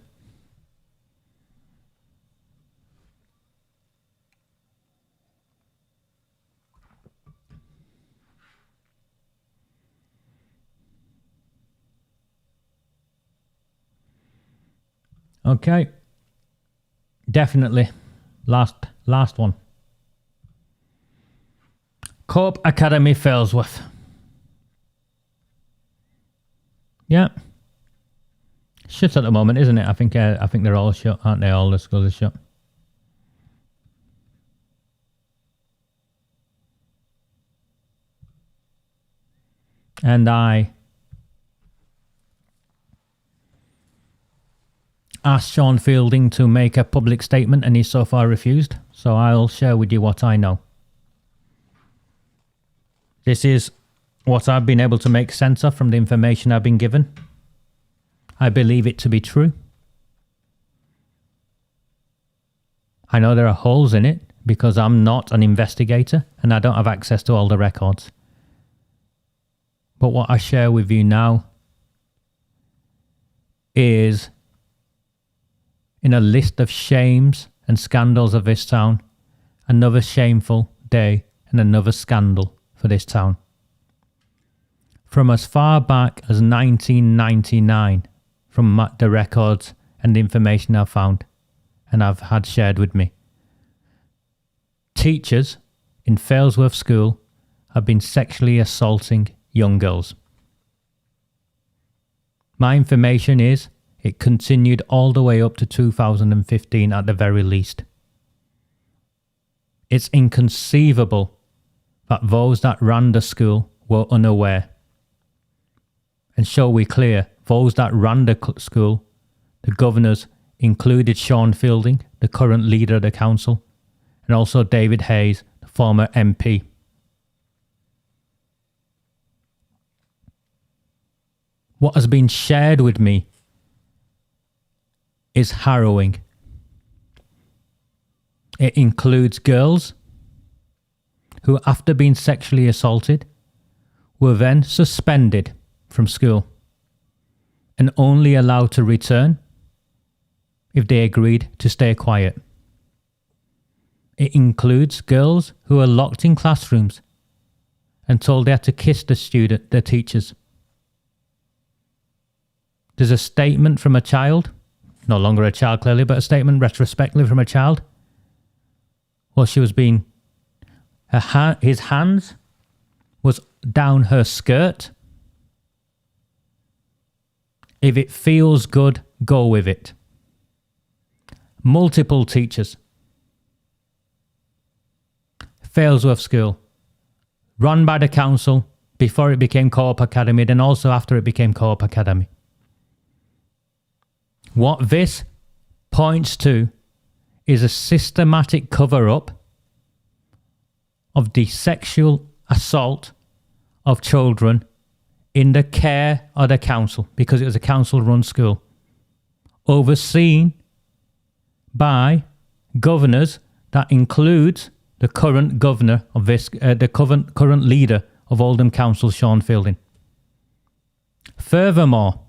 Speaker 1: Okay. Definitely. Last one. Co-op Academy Failsworth. Yeah. Shut at the moment, isn't it? I think they're all shut, aren't they? All the schools are shut. And I asked Sean Fielding to make a public statement, and he's so far refused. So I'll share with you what I know. This is what I've been able to make sense of from the information I've been given. I believe it to be true. I know there are holes in it because I'm not an investigator and I don't have access to all the records. But what I share with you now is in a list of shames and scandals of this town, another shameful day and another scandal for this town. From as far back as 1999, from the records and the information I've found and I've had shared with me, teachers in Failsworth School have been sexually assaulting young girls. My information is it continued all the way up to 2015 at the very least. It's inconceivable that those that ran the school were unaware. And shall we clear, those that ran the school, the governors, included Sean Fielding, the current leader of the council, and also David Hayes, the former MP. What has been shared with me is harrowing. It includes girls who, after being sexually assaulted, were then suspended from school and only allowed to return if they agreed to stay quiet. It includes girls who are locked in classrooms and told they had to kiss their teachers. There's a statement from a child, no longer a child clearly, but a statement retrospectively from a child. Well, she was being, his hands was down her skirt. If it feels good, go with it. Multiple teachers. Failsworth School, run by the council before it became Co-op Academy, then also after it became Co-op Academy. What this points to is a systematic cover-up of the sexual assault of children in the care of the council, because it was a council-run school, overseen by governors that includes the current governor of this, the current leader of Oldham Council, Sean Fielding. Furthermore,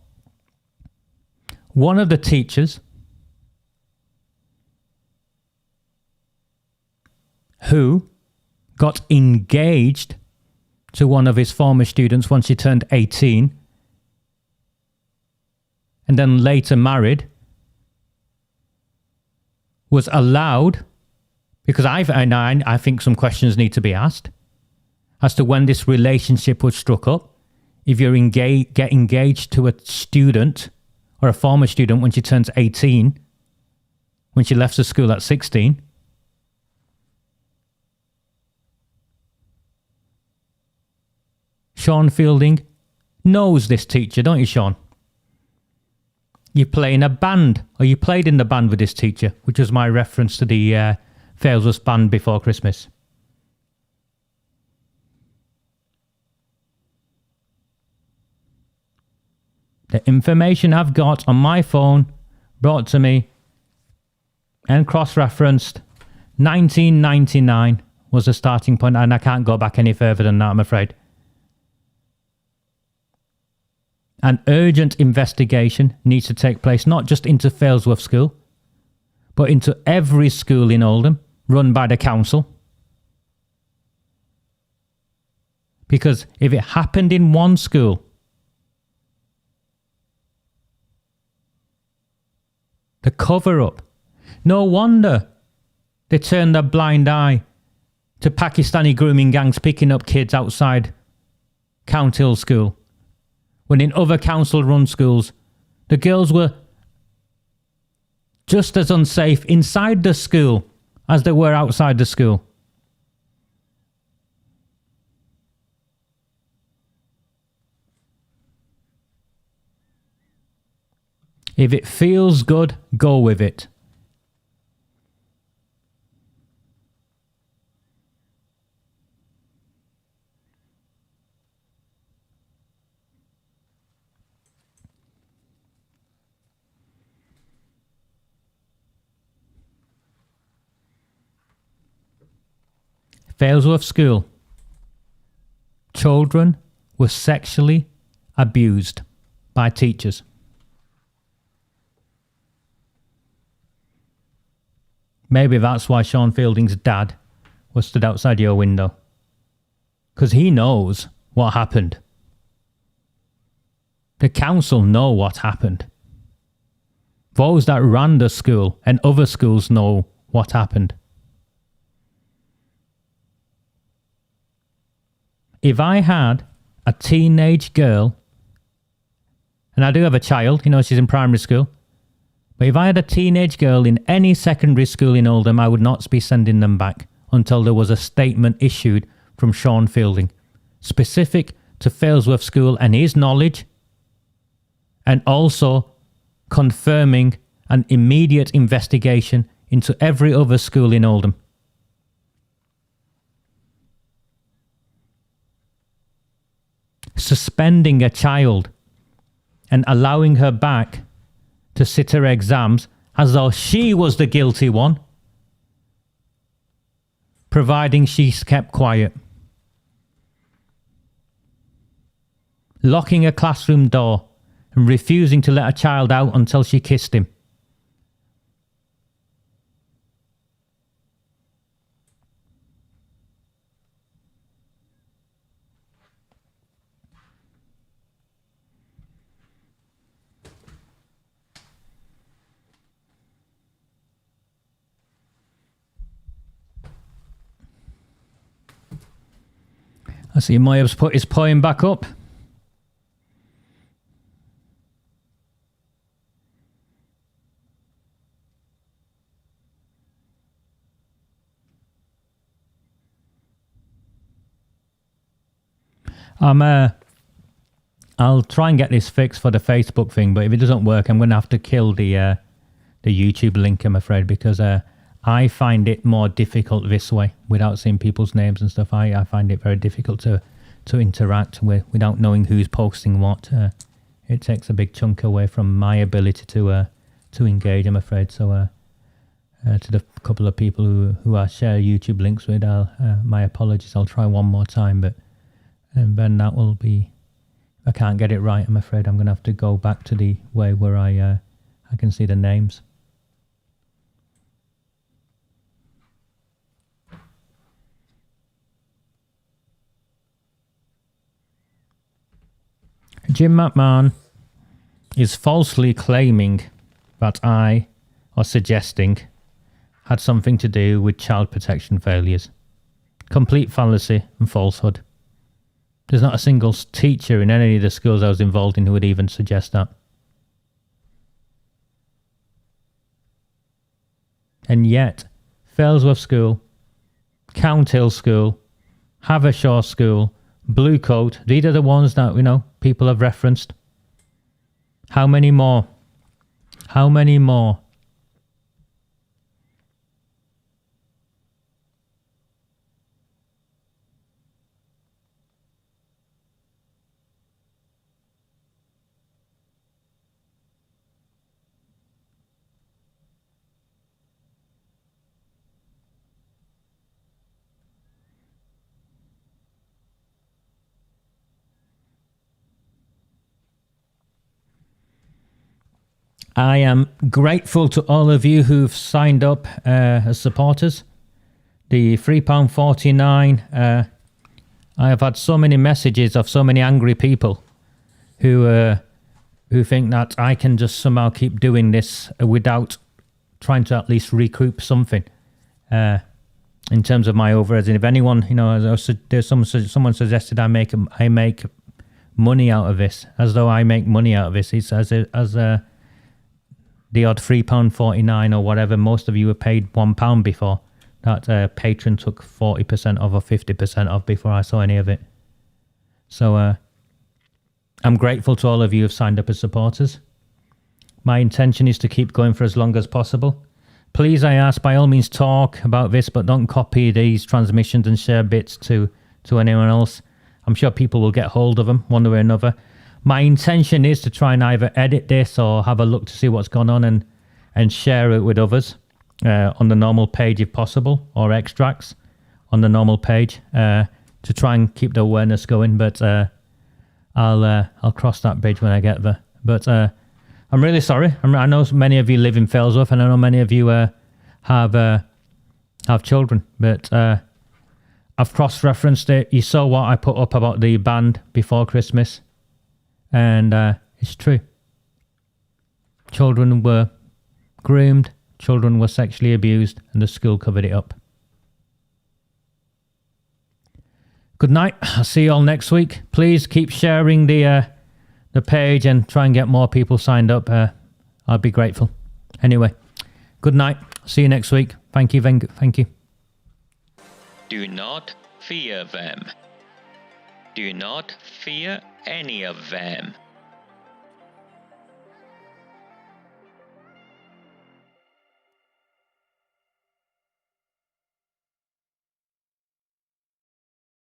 Speaker 1: one of the teachers who got engaged to one of his former students once she turned 18 and then later married was allowed, because I think some questions need to be asked as to when this relationship was struck up. If you get engaged to a student or a former student when she turns 18, when she left the school at 16, Sean Fielding knows this teacher, don't you, Sean? You play in a band, or you played in the band with this teacher, which was my reference to the Failsworth band before Christmas. The information I've got on my phone, brought to me and cross-referenced, 1999 was the starting point, and I can't go back any further than that, I'm afraid. An urgent investigation needs to take place, not just into Failsworth School, but into every school in Oldham run by the council. Because if it happened in one school, the cover-up, No wonder they turned a blind eye to Pakistani grooming gangs picking up kids outside Count Hill School, when in other council-run schools, the girls were just as unsafe inside the school as they were outside the school. If it feels good, go with it. Failsworth School. Children were sexually abused by teachers. Maybe that's why Sean Fielding's dad was stood outside your window. Because he knows what happened. The council know what happened. Those that ran the school and other schools know what happened. If I had a teenage girl, and I do have a child, she's in primary school, but if I had a teenage girl in any secondary school in Oldham, I would not be sending them back until there was a statement issued from Sean Fielding, specific to Failsworth School and his knowledge, and also confirming an immediate investigation into every other school in Oldham. Suspending a child and allowing her back to sit her exams as though she was the guilty one, providing she's kept quiet. Locking a classroom door and refusing to let a child out until she kissed him. I see Moyab's put his poem back up. I'll try and get this fixed for the Facebook thing, but if it doesn't work, I'm going to have to kill the YouTube link, I'm afraid, because I find it more difficult this way, without seeing people's names and stuff. I find it very difficult to interact with without knowing who's posting what. It takes a big chunk away from my ability to engage, I'm afraid. So to the couple of people who I share YouTube links with, my apologies. I'll try one more time, but then that will be... I can't get it right, I'm afraid. I'm going to have to go back to the way where I can see the names. Jim McMahon is falsely claiming that I, or suggesting, had something to do with child protection failures. Complete fallacy and falsehood. There's not a single teacher in any of the schools I was involved in who would even suggest that. And yet, Failsworth School, Count Hill School, Havershaw School, Blue Coat, these are the ones that, people have referenced. How many more? How many more? I am grateful to all of you who've signed up as supporters. The £3.49. I have had so many messages of so many angry people who think that I can just somehow keep doing this without trying to at least recoup something in terms of my overheads. And if anyone, there's someone suggested I make money out of this, as though I make money out of this. It's as the odd £3.49 or whatever. Most of you were paid £1 before. That patron took 40% off or 50% off before I saw any of it. So I'm grateful to all of you who have signed up as supporters. My intention is to keep going for as long as possible. Please, I ask, by all means talk about this, but don't copy these transmissions and share bits to anyone else. I'm sure people will get hold of them one way or another. My intention is to try and either edit this or have a look to see what's gone on and share it with others on the normal page if possible, or extracts on the normal page to try and keep the awareness going. But I'll cross that bridge when I get there. But I'm really sorry. I know many of you live in Failsworth, and I know many of you have children. But I've cross-referenced it. You saw what I put up about the band before Christmas, and it's true. Children were groomed, children were sexually abused, and the school covered it up. Good night. I'll see you all next week. Please keep sharing the page and try and get more people signed up. I'd be grateful. Anyway, good night. See you next week. Thank you. Thank you.
Speaker 5: Do not fear them. Do not fear any of them.